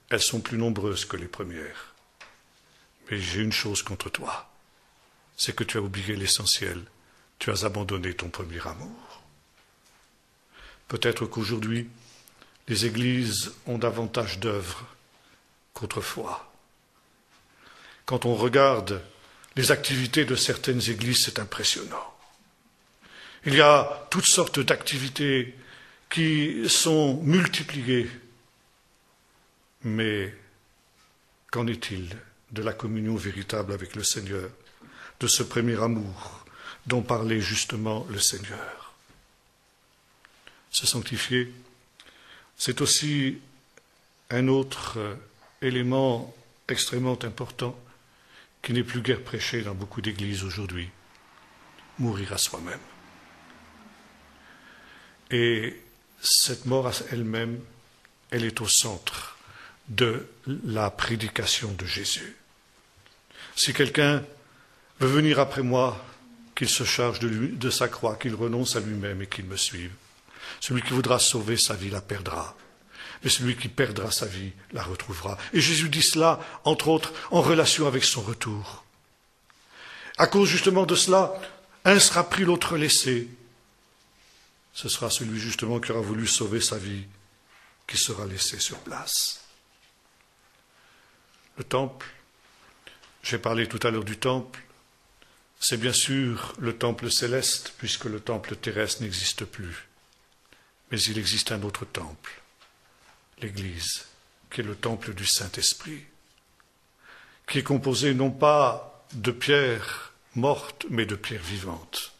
elles sont plus nombreuses que les premières. Mais j'ai une chose contre toi, c'est que tu as oublié l'essentiel, tu as abandonné ton premier amour. Peut-être qu'aujourd'hui, les églises ont davantage d'œuvres qu'autrefois. Quand on regarde les activités de certaines églises, c'est impressionnant. Il y a toutes sortes d'activités qui sont multipliées. Mais qu'en est-il de la communion véritable avec le Seigneur, de ce premier amour dont parlait justement le Seigneur? Se sanctifier, c'est aussi un autre élément extrêmement important qui n'est plus guère prêché dans beaucoup d'églises aujourd'hui, mourir à soi-même. Et cette mort elle-même, elle est au centre de la prédication de Jésus. Si quelqu'un veut venir après moi, qu'il se charge de sa croix, qu'il renonce à lui-même et qu'il me suive. Celui qui voudra sauver sa vie la perdra. mais celui qui perdra sa vie la retrouvera. Et Jésus dit cela, entre autres, en relation avec son retour. À cause justement de cela, un sera pris, l'autre laissé. Ce sera celui justement qui aura voulu sauver sa vie, qui sera laissé sur place. Le temple, j'ai parlé tout à l'heure du temple, c'est bien sûr le temple céleste, puisque le temple terrestre n'existe plus. Mais il existe un autre temple, l'Église, qui est le temple du Saint-Esprit, qui est composé non pas de pierres mortes, mais de pierres vivantes.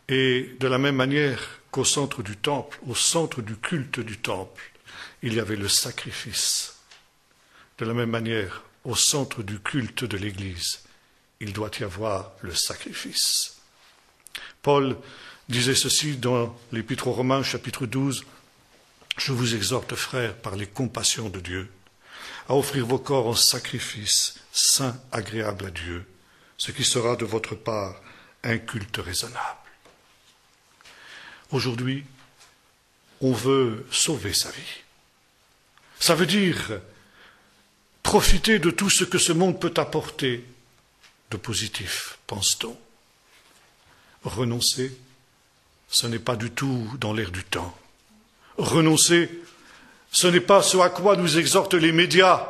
Et de la même manière qu'au centre du temple, au centre du culte du temple, il y avait le sacrifice. De la même manière, au centre du culte de l'Église, il doit y avoir le sacrifice. Paul disait ceci dans l'Épître aux Romains, chapitre 12, « Je vous exhorte, frères, par les compassions de Dieu, à offrir vos corps en sacrifice saint, agréable à Dieu, ce qui sera de votre part un culte raisonnable. » Aujourd'hui, on veut sauver sa vie. Ça veut dire profiter de tout ce que ce monde peut apporter de positif, pense-t-on. Renoncer, ce n'est pas du tout dans l'air du temps. Renoncer, ce n'est pas ce à quoi nous exhortent les médias.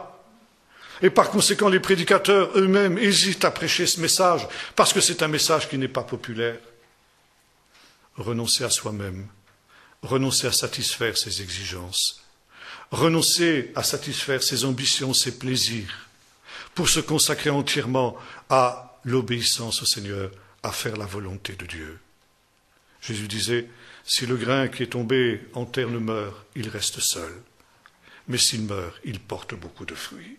Et par conséquent, les prédicateurs eux-mêmes hésitent à prêcher ce message, parce que c'est un message qui n'est pas populaire. Renoncer à soi-même, renoncer à satisfaire ses exigences, renoncer à satisfaire ses ambitions, ses plaisirs, pour se consacrer entièrement à l'obéissance au Seigneur, à faire la volonté de Dieu. Jésus disait, si le grain qui est tombé en terre ne meurt, il reste seul. Mais s'il meurt, il porte beaucoup de fruits.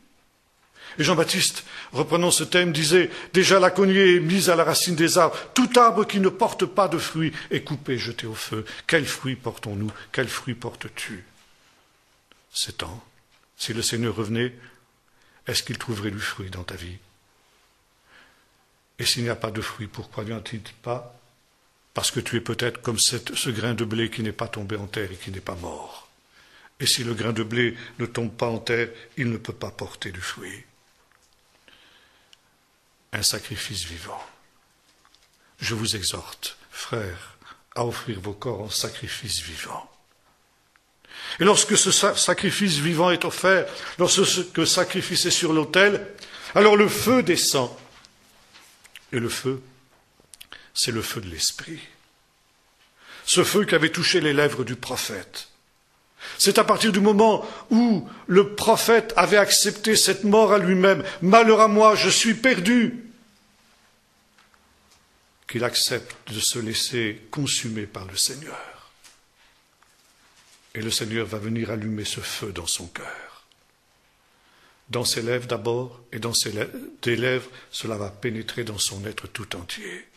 Et Jean-Baptiste, reprenant ce thème, disait, déjà la cognée est mise à la racine des arbres. Tout arbre qui ne porte pas de fruits est coupé, jeté au feu. Quels fruits portons-nous? Quels fruits portes-tu? C'est temps. Si le Seigneur revenait, est-ce qu'il trouverait du fruit dans ta vie? Et s'il n'y a pas de fruit, pourquoi n'y en-t-il pas? Parce que tu es peut-être comme ce grain de blé qui n'est pas tombé en terre et qui n'est pas mort. Et si le grain de blé ne tombe pas en terre, il ne peut pas porter du fruit. Un sacrifice vivant. Je vous exhorte, frères, à offrir vos corps en sacrifice vivant. Et lorsque ce sacrifice vivant est offert, lorsque ce sacrifice est sur l'autel, alors le feu descend. Et le feu, c'est le feu de l'Esprit. Ce feu qui avait touché les lèvres du prophète. C'est à partir du moment où le prophète avait accepté cette mort à lui-même, « Malheur à moi, je suis perdu !» qu'il accepte de se laisser consumer par le Seigneur. Et le Seigneur va venir allumer ce feu dans son cœur. Dans ses lèvres d'abord, et dans des lèvres, cela va pénétrer dans son être tout entier.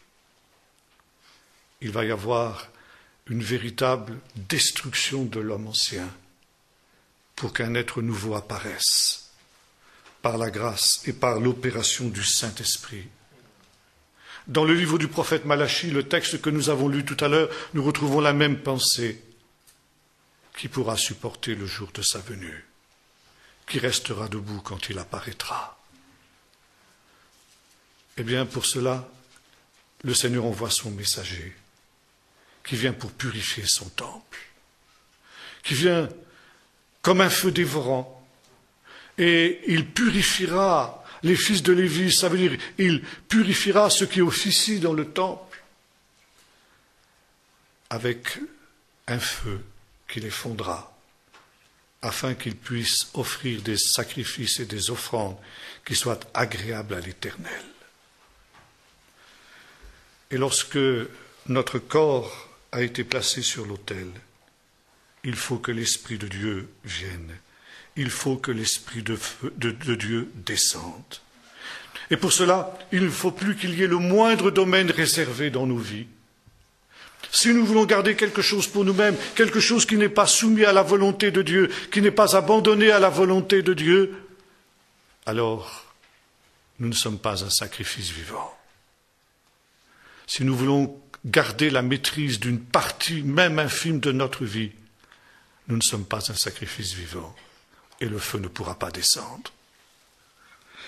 Il va y avoir une véritable destruction de l'homme ancien pour qu'un être nouveau apparaisse par la grâce et par l'opération du Saint-Esprit. Dans le livre du prophète Malachie, le texte que nous avons lu tout à l'heure, nous retrouvons la même pensée. Qui pourra supporter le jour de sa venue? Qui restera debout quand il apparaîtra? Eh bien, pour cela, le Seigneur envoie son messager, qui vient pour purifier son temple, qui vient comme un feu dévorant, et il purifiera les fils de Lévi, ça veut dire, il purifiera ceux qui officient dans le temple, avec un feu qui les fondra, afin qu'ils puissent offrir des sacrifices et des offrandes qui soient agréables à l'Éternel. Et lorsque notre corps a été placé sur l'autel, il faut que l'Esprit de Dieu vienne. Il faut que l'Esprit de Dieu descende. Et pour cela, il ne faut plus qu'il y ait le moindre domaine réservé dans nos vies. Si nous voulons garder quelque chose pour nous-mêmes, quelque chose qui n'est pas soumis à la volonté de Dieu, qui n'est pas abandonné à la volonté de Dieu, alors nous ne sommes pas un sacrifice vivant. Si nous voulons garder la maîtrise d'une partie même infime de notre vie, nous ne sommes pas un sacrifice vivant et le feu ne pourra pas descendre.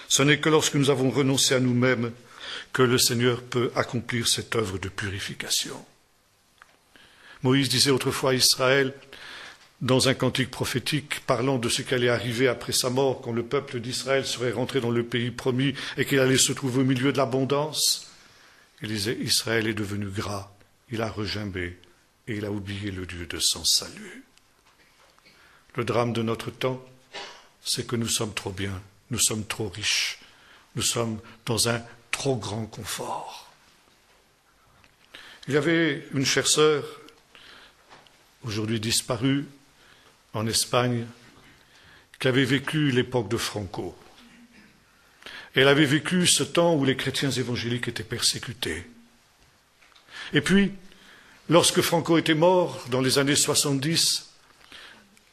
Ce n'est que lorsque nous avons renoncé à nous-mêmes que le Seigneur peut accomplir cette œuvre de purification. Moïse disait autrefois à Israël, dans un cantique prophétique, parlant de ce qui allait arriver après sa mort, quand le peuple d'Israël serait rentré dans le pays promis et qu'il allait se trouver au milieu de l'abondance, il disait, Israël est devenu gras, il a regimbé et il a oublié le Dieu de son salut. Le drame de notre temps, c'est que nous sommes trop bien, nous sommes trop riches, nous sommes dans un trop grand confort. Il y avait une chère sœur, aujourd'hui disparue, en Espagne, qui avait vécu l'époque de Franco. Elle avait vécu ce temps où les chrétiens évangéliques étaient persécutés. Et puis, lorsque Franco était mort, dans les années 70,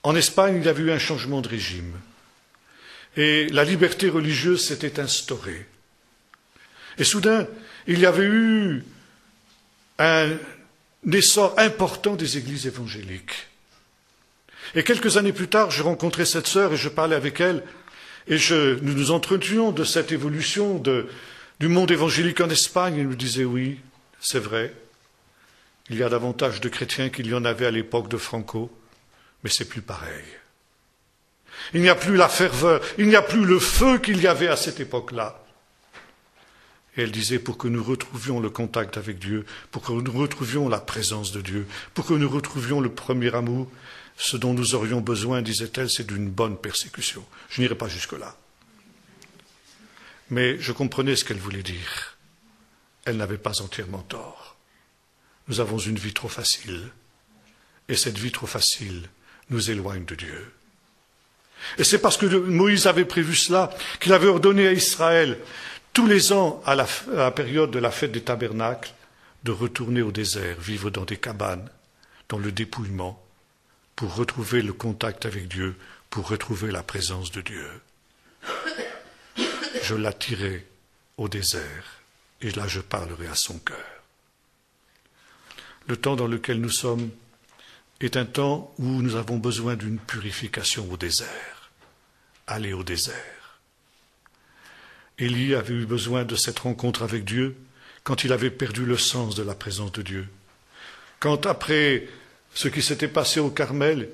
en Espagne, il y avait eu un changement de régime. Et la liberté religieuse s'était instaurée. Et soudain, il y avait eu un essor important des églises évangéliques. Et quelques années plus tard, je rencontrais cette sœur et je parlais avec elle, et nous nous entretenions de cette évolution du monde évangélique en Espagne. Elle nous disait, oui, c'est vrai, il y a davantage de chrétiens qu'il y en avait à l'époque de Franco, mais c'est plus pareil. Il n'y a plus la ferveur, il n'y a plus le feu qu'il y avait à cette époque-là. Et elle disait, pour que nous retrouvions le contact avec Dieu, pour que nous retrouvions la présence de Dieu, pour que nous retrouvions le premier amour, ce dont nous aurions besoin, disait-elle, c'est d'une bonne persécution. Je n'irai pas jusque-là. Mais je comprenais ce qu'elle voulait dire. Elle n'avait pas entièrement tort. Nous avons une vie trop facile. Et cette vie trop facile nous éloigne de Dieu. Et c'est parce que Moïse avait prévu cela qu'il avait ordonné à Israël, tous les ans, à la période de la fête des tabernacles, de retourner au désert, vivre dans des cabanes, dans le dépouillement, pour retrouver le contact avec Dieu, pour retrouver la présence de Dieu. Je l'attirerai au désert, et là je parlerai à son cœur. Le temps dans lequel nous sommes est un temps où nous avons besoin d'une purification au désert. Aller au désert. Élie avait eu besoin de cette rencontre avec Dieu quand il avait perdu le sens de la présence de Dieu. Quand après ce qui s'était passé au Carmel,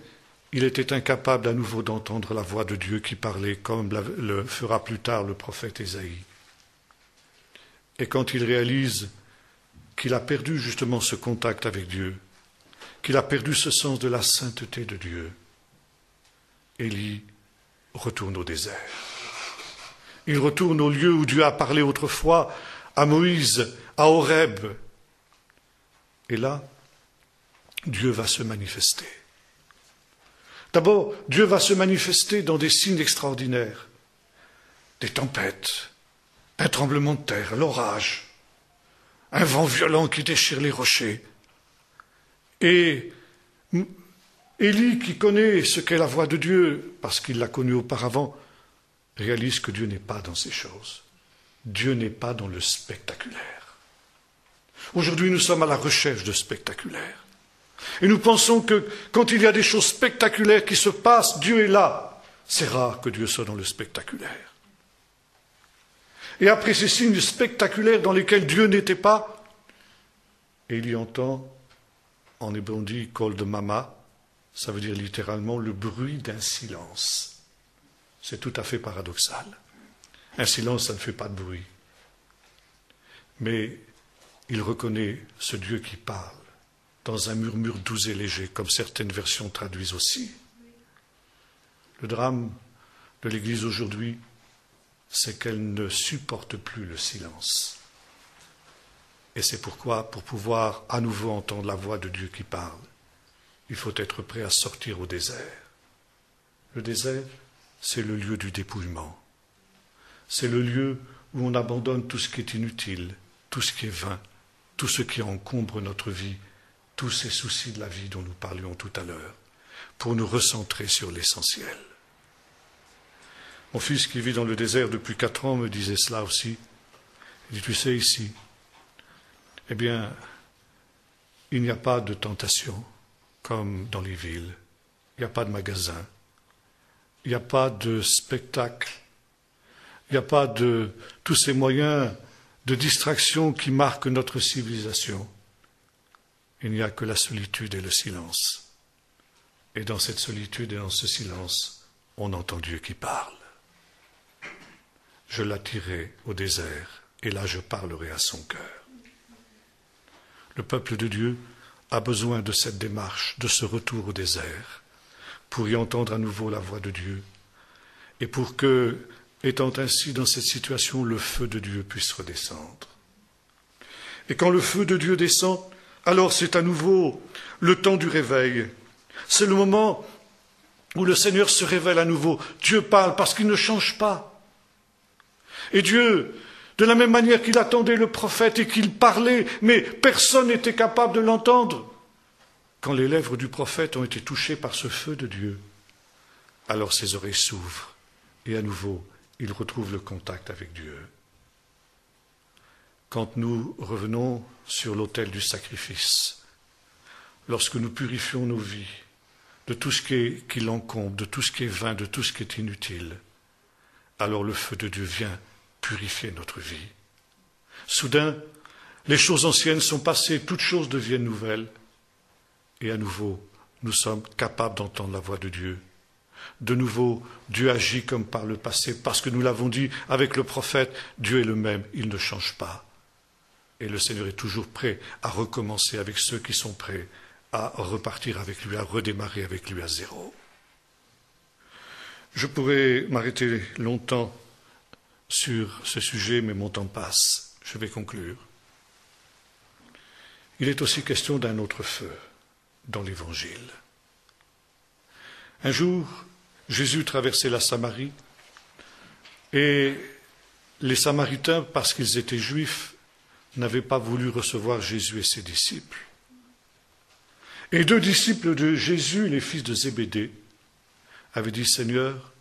il était incapable à nouveau d'entendre la voix de Dieu qui parlait, comme le fera plus tard le prophète Ésaïe. Et quand il réalise qu'il a perdu justement ce contact avec Dieu, qu'il a perdu ce sens de la sainteté de Dieu, Élie retourne au désert. Il retourne au lieu où Dieu a parlé autrefois à Moïse, à Horeb. Et là, Dieu va se manifester. D'abord, Dieu va se manifester dans des signes extraordinaires. Des tempêtes, un tremblement de terre, l'orage, un vent violent qui déchire les rochers. Et Élie, qui connaît ce qu'est la voix de Dieu, parce qu'il l'a connue auparavant, réalise que Dieu n'est pas dans ces choses. Dieu n'est pas dans le spectaculaire. Aujourd'hui, nous sommes à la recherche de spectaculaire. Et nous pensons que quand il y a des choses spectaculaires qui se passent, Dieu est là. C'est rare que Dieu soit dans le spectaculaire. Et après ces signes spectaculaires dans lesquels Dieu n'était pas, Élie entend, en hébreu on dit kol de mama, ça veut dire littéralement le bruit d'un silence. C'est tout à fait paradoxal. Un silence, ça ne fait pas de bruit. Mais il reconnaît ce Dieu qui parle dans un murmure doux et léger, comme certaines versions traduisent aussi. Le drame de l'Église aujourd'hui, c'est qu'elle ne supporte plus le silence. Et c'est pourquoi, pour pouvoir à nouveau entendre la voix de Dieu qui parle, il faut être prêt à sortir au désert. Le désert, c'est le lieu du dépouillement. C'est le lieu où on abandonne tout ce qui est inutile, tout ce qui est vain, tout ce qui encombre notre vie, tous ces soucis de la vie dont nous parlions tout à l'heure, pour nous recentrer sur l'essentiel. Mon fils qui vit dans le désert depuis 4 ans me disait cela aussi. Il dit, tu sais, ici, eh bien, il n'y a pas de tentation comme dans les villes. Il il n'y a pas de magasin, il n'y a pas de spectacle, il n'y a pas de tous ces moyens de distraction qui marquent notre civilisation. Il n'y a que la solitude et le silence. Et dans cette solitude et dans ce silence, on entend Dieu qui parle. Je l'attirerai au désert, et là je parlerai à son cœur. Le peuple de Dieu a besoin de cette démarche, de ce retour au désert, pour y entendre à nouveau la voix de Dieu, et pour que, étant ainsi dans cette situation, le feu de Dieu puisse redescendre. Et quand le feu de Dieu descend, alors c'est à nouveau le temps du réveil. C'est le moment où le Seigneur se révèle à nouveau. Dieu parle parce qu'il ne change pas. Et Dieu, de la même manière qu'il attendait le prophète et qu'il parlait, mais personne n'était capable de l'entendre. Quand les lèvres du prophète ont été touchées par ce feu de Dieu, alors ses oreilles s'ouvrent et à nouveau, il retrouve le contact avec Dieu. Quand nous revenons sur l'autel du sacrifice, lorsque nous purifions nos vies de tout ce qui l'encombre, de tout ce qui est vain, de tout ce qui est inutile, alors le feu de Dieu vient purifier notre vie. Soudain, les choses anciennes sont passées, toutes choses deviennent nouvelles, et à nouveau, nous sommes capables d'entendre la voix de Dieu. De nouveau, Dieu agit comme par le passé, parce que nous l'avons dit avec le prophète, Dieu est le même, il ne change pas. Et le Seigneur est toujours prêt à recommencer avec ceux qui sont prêts à repartir avec lui, à redémarrer avec lui à zéro. Je pourrais m'arrêter longtemps sur ce sujet, mais mon temps passe. Je vais conclure. Il est aussi question d'un autre feu dans l'Évangile. Un jour, Jésus traversait la Samarie et les Samaritains, parce qu'ils étaient juifs, n'avaient pas voulu recevoir Jésus et ses disciples. Et 2 disciples de Jésus, les fils de Zébédée, avaient dit, Seigneur,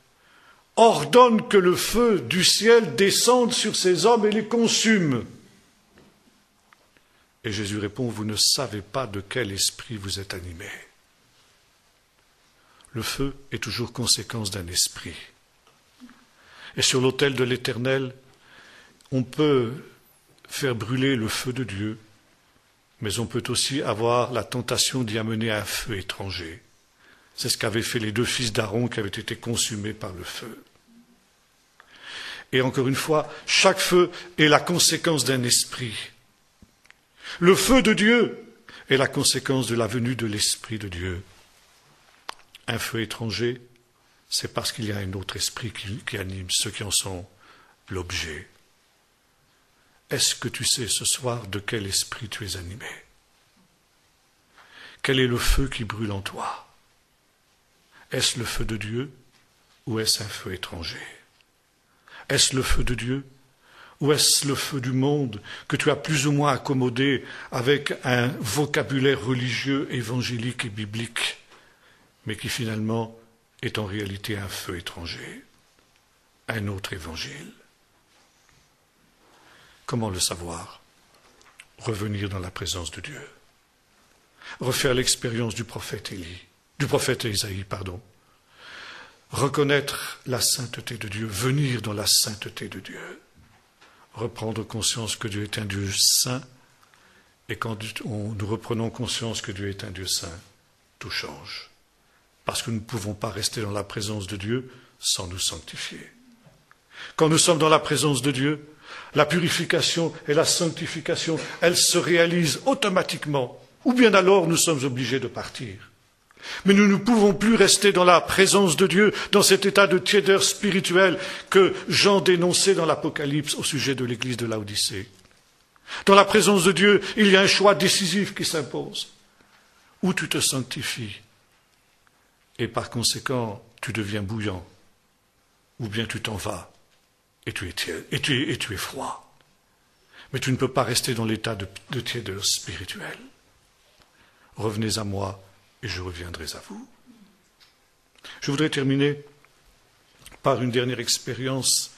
ordonne que le feu du ciel descende sur ces hommes et les consume. Et Jésus répond, vous ne savez pas de quel esprit vous êtes animés. Le feu est toujours conséquence d'un esprit. Et sur l'autel de l'Éternel, on peut faire brûler le feu de Dieu, mais on peut aussi avoir la tentation d'y amener un feu étranger. C'est ce qu'avaient fait les 2 fils d'Aaron qui avaient été consumés par le feu. Et encore une fois, chaque feu est la conséquence d'un esprit. Le feu de Dieu est la conséquence de la venue de l'Esprit de Dieu. Un feu étranger, c'est parce qu'il y a un autre esprit qui anime ceux qui en sont l'objet. Est-ce que tu sais ce soir de quel esprit tu es animé? Quel est le feu qui brûle en toi? Est-ce le feu de Dieu ou est-ce un feu étranger? Est-ce le feu de Dieu ou est-ce le feu du monde que tu as plus ou moins accommodé avec un vocabulaire religieux, évangélique et biblique, mais qui finalement est en réalité un feu étranger, un autre évangile? Comment le savoir? Revenir dans la présence de Dieu. Refaire l'expérience du prophète Isaïe. Reconnaître la sainteté de Dieu, venir dans la sainteté de Dieu. Reprendre conscience que Dieu est un Dieu saint, et quand nous reprenons conscience que Dieu est un Dieu saint, tout change. Parce que nous ne pouvons pas rester dans la présence de Dieu sans nous sanctifier. Quand nous sommes dans la présence de Dieu, la purification et la sanctification, elles se réalisent automatiquement, ou bien alors nous sommes obligés de partir. Mais nous ne pouvons plus rester dans la présence de Dieu, dans cet état de tiédeur spirituelle que Jean dénonçait dans l'Apocalypse au sujet de l'église de Laodicée. Dans la présence de Dieu, il y a un choix décisif qui s'impose. Ou tu te sanctifies, et par conséquent, tu deviens bouillant, ou bien tu t'en vas, et tu es froid. Mais tu ne peux pas rester dans l'état de tiédeur spirituelle. Revenez à moi, et je reviendrai à vous. Je voudrais terminer par une dernière expérience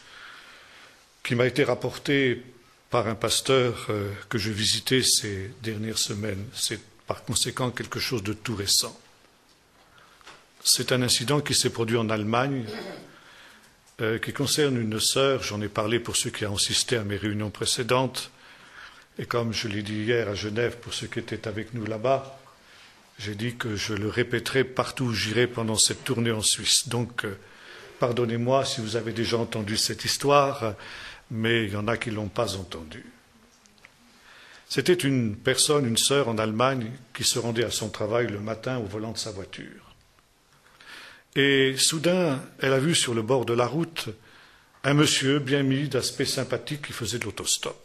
qui m'a été rapportée par un pasteur que je visitais ces dernières semaines. C'est par conséquent quelque chose de tout récent. C'est un incident qui s'est produit en Allemagne, qui concerne une sœur. J'en ai parlé pour ceux qui ont assisté à mes réunions précédentes. Et comme je l'ai dit hier à Genève pour ceux qui étaient avec nous là-bas, j'ai dit que je le répéterai partout où j'irai pendant cette tournée en Suisse. Donc, pardonnez-moi si vous avez déjà entendu cette histoire, mais il y en a qui ne l'ont pas entendue. C'était une personne, une sœur en Allemagne, qui se rendait à son travail le matin au volant de sa voiture. Et soudain, elle a vu sur le bord de la route un monsieur bien mis, d'aspect sympathique, qui faisait de l'autostop.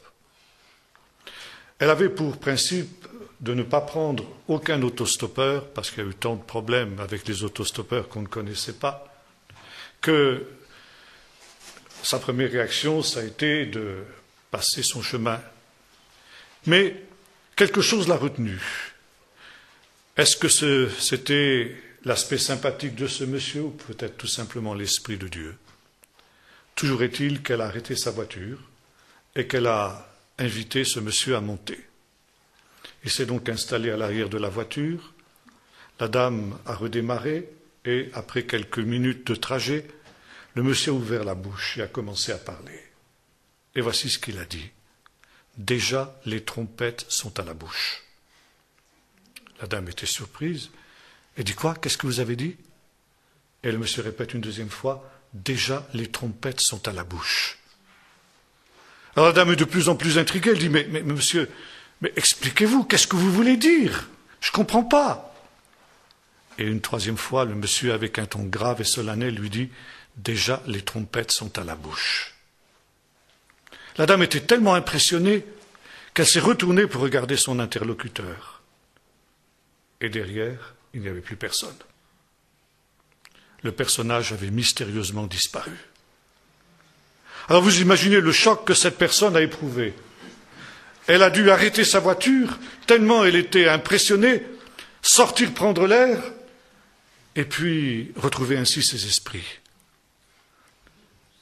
Elle avait pour principe de ne pas prendre aucun autostoppeur, parce qu'il y a eu tant de problèmes avec les autostoppeurs qu'on ne connaissait pas, que sa première réaction, ça a été de passer son chemin. Mais quelque chose l'a retenu. Est-ce que c'était l'aspect sympathique de ce monsieur, ou peut-être tout simplement l'Esprit de Dieu? Toujours est-il qu'elle a arrêté sa voiture et qu'elle a invité ce monsieur à monter. Il s'est donc installé à l'arrière de la voiture. La dame a redémarré et, après quelques minutes de trajet, le monsieur a ouvert la bouche et a commencé à parler. Et voici ce qu'il a dit. Déjà, les trompettes sont à la bouche. La dame était surprise. Elle dit quoi? Qu'est-ce que vous avez dit? Et le monsieur répète une deuxième fois. Déjà, les trompettes sont à la bouche. Alors la dame est de plus en plus intriguée. Elle dit, mais monsieur, mais expliquez-vous, qu'est-ce que vous voulez dire? Je ne comprends pas. Et une troisième fois, le monsieur, avec un ton grave et solennel, lui dit, déjà, les trompettes sont à la bouche. La dame était tellement impressionnée qu'elle s'est retournée pour regarder son interlocuteur. Et derrière, il n'y avait plus personne. Le personnage avait mystérieusement disparu. Alors vous imaginez le choc que cette personne a éprouvé. Elle a dû arrêter sa voiture, tellement elle était impressionnée, sortir prendre l'air, et puis retrouver ainsi ses esprits.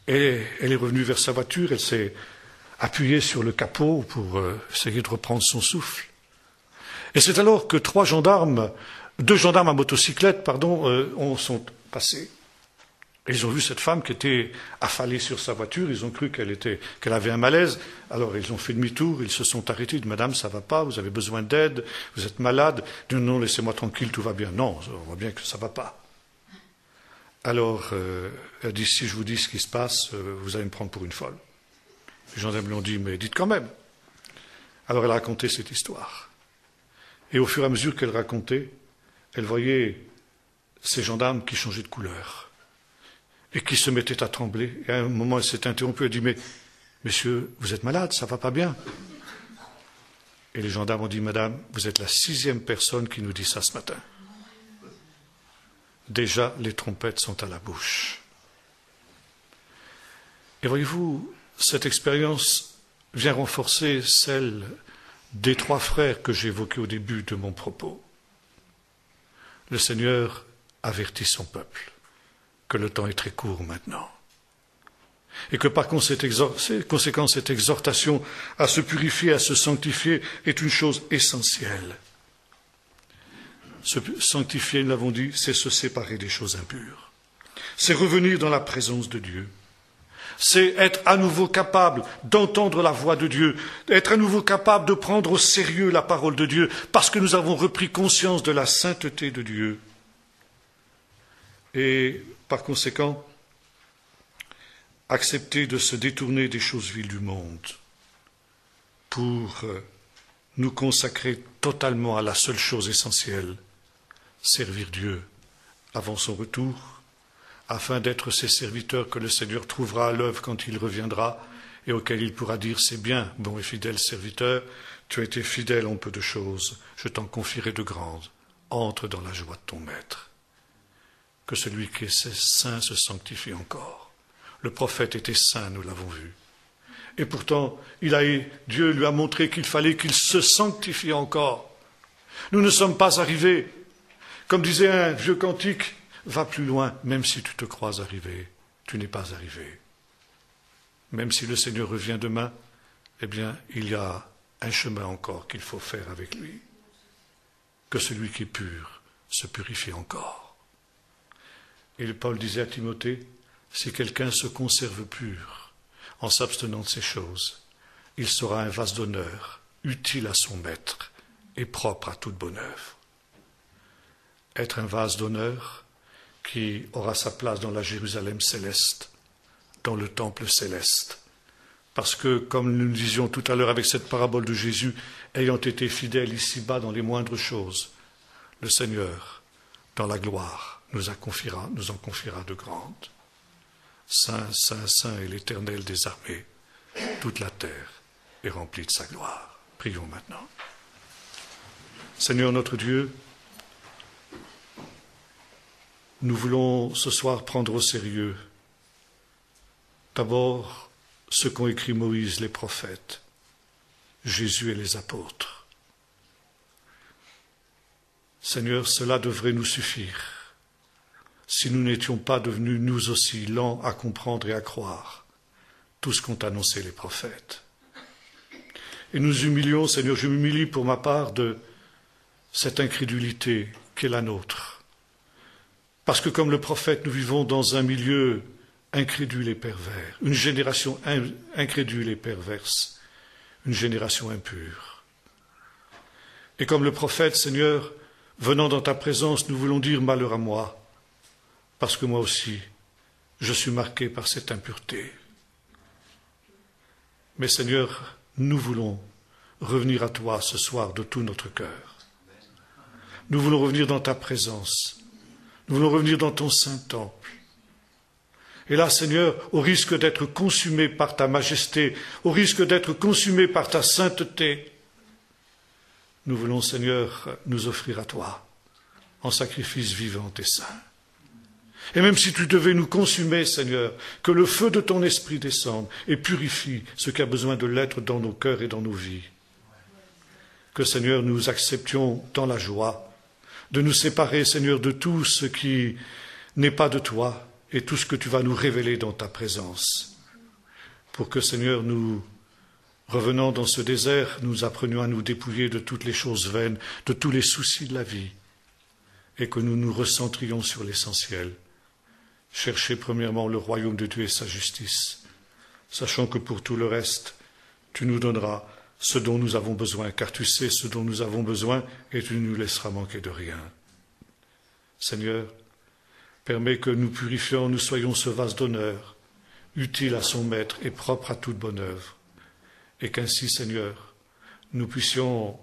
Et elle est revenue vers sa voiture, elle s'est appuyée sur le capot pour essayer de reprendre son souffle. Et c'est alors que deux gendarmes à motocyclette, sont passés. Et ils ont vu cette femme qui était affalée sur sa voiture, ils ont cru qu'elle avait un malaise. Alors ils ont fait demi-tour, ils se sont arrêtés, ils disent, Madame, ça ne va pas, vous avez besoin d'aide, vous êtes malade. Ils disent, non, laissez-moi tranquille, tout va bien. Non, on voit bien que ça ne va pas. Alors, elle dit, si je vous dis ce qui se passe, vous allez me prendre pour une folle. Les gendarmes lui ont dit, mais dites quand même. Alors elle a raconté cette histoire. Et au fur et à mesure qu'elle racontait, elle voyait ces gendarmes qui changeaient de couleur et qui se mettaient à trembler. Et à un moment, elle s'est interrompue, elle dit, mais monsieur, vous êtes malade, ça ne va pas bien. Et les gendarmes ont dit, Madame, vous êtes la 6e personne qui nous dit ça ce matin. Déjà, les trompettes sont à la bouche. Et voyez-vous, cette expérience vient renforcer celle des 3 frères que j'ai évoqués au début de mon propos. Le Seigneur avertit son peuple que le temps est très court maintenant et que par conséquent cette exhortation à se purifier, à se sanctifier est une chose essentielle. Se sanctifier, nous l'avons dit, c'est se séparer des choses impures. C'est revenir dans la présence de Dieu. C'est être à nouveau capable d'entendre la voix de Dieu, être à nouveau capable de prendre au sérieux la parole de Dieu, parce que nous avons repris conscience de la sainteté de Dieu. Et par conséquent, accepter de se détourner des choses viles du monde pour nous consacrer totalement à la seule chose essentielle, servir Dieu avant son retour, afin d'être ses serviteurs que le Seigneur trouvera à l'œuvre quand il reviendra et auquel il pourra dire, c'est bien, bon et fidèle serviteur, tu as été fidèle en peu de choses, je t'en confierai de grandes, entre dans la joie de ton maître. Que celui qui est saint se sanctifie encore. Le prophète était saint, nous l'avons vu. Et pourtant, Dieu lui a montré qu'il fallait qu'il se sanctifie encore. Nous ne sommes pas arrivés. Comme disait un vieux cantique, va plus loin, même si tu te crois arrivé, tu n'es pas arrivé. Même si le Seigneur revient demain, eh bien, il y a un chemin encore qu'il faut faire avec lui. Que celui qui est pur se purifie encore. Et Paul disait à Timothée, si quelqu'un se conserve pur en s'abstenant de ces choses, il sera un vase d'honneur, utile à son maître et propre à toute bonne œuvre. Être un vase d'honneur qui aura sa place dans la Jérusalem céleste, dans le temple céleste. Parce que, comme nous le disions tout à l'heure avec cette parabole de Jésus, ayant été fidèle ici-bas dans les moindres choses, le Seigneur, dans la gloire, nous en confiera de grandes. Saint, Saint, Saint est l'Éternel des armées. Toute la terre est remplie de sa gloire. Prions maintenant. Seigneur notre Dieu, nous voulons ce soir prendre au sérieux d'abord ce qu'ont écrit Moïse, les prophètes, Jésus et les apôtres. Seigneur, cela devrait nous suffire si nous n'étions pas devenus nous aussi lents à comprendre et à croire tout ce qu'ont annoncé les prophètes. Et nous humilions, Seigneur, je m'humilie pour ma part de cette incrédulité qui est la nôtre. Parce que comme le prophète, nous vivons dans un milieu incrédule et pervers, une génération incrédule et perverse, une génération impure. Et comme le prophète, Seigneur, venant dans ta présence, nous voulons dire malheur à moi, parce que moi aussi, je suis marqué par cette impureté. Mais Seigneur, nous voulons revenir à toi ce soir de tout notre cœur. Nous voulons revenir dans ta présence. Nous voulons revenir dans ton saint temple. Et là, Seigneur, au risque d'être consumés par ta majesté, au risque d'être consumés par ta sainteté, nous voulons, Seigneur, nous offrir à toi en sacrifice vivant et saint. Et même si tu devais nous consumer, Seigneur, que le feu de ton esprit descende et purifie ce qui a besoin de l'être dans nos cœurs et dans nos vies. Que, Seigneur, nous acceptions dans la joie de nous séparer, Seigneur, de tout ce qui n'est pas de toi et tout ce que tu vas nous révéler dans ta présence. Pour que, Seigneur, nous, revenant dans ce désert, nous apprenions à nous dépouiller de toutes les choses vaines, de tous les soucis de la vie, et que nous nous recentrions sur l'essentiel. Chercher premièrement le royaume de Dieu et sa justice, sachant que pour tout le reste, tu nous donneras ce dont nous avons besoin, car tu sais ce dont nous avons besoin et tu ne nous laisseras manquer de rien. Seigneur, permets que nous purifions, nous soyons ce vase d'honneur, utile à son maître et propre à toute bonne œuvre, et qu'ainsi, Seigneur, nous puissions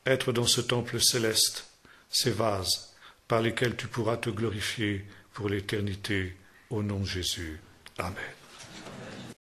être dans ce temple céleste, ces vases par lesquels tu pourras te glorifier pour l'éternité, au nom de Jésus. Amen.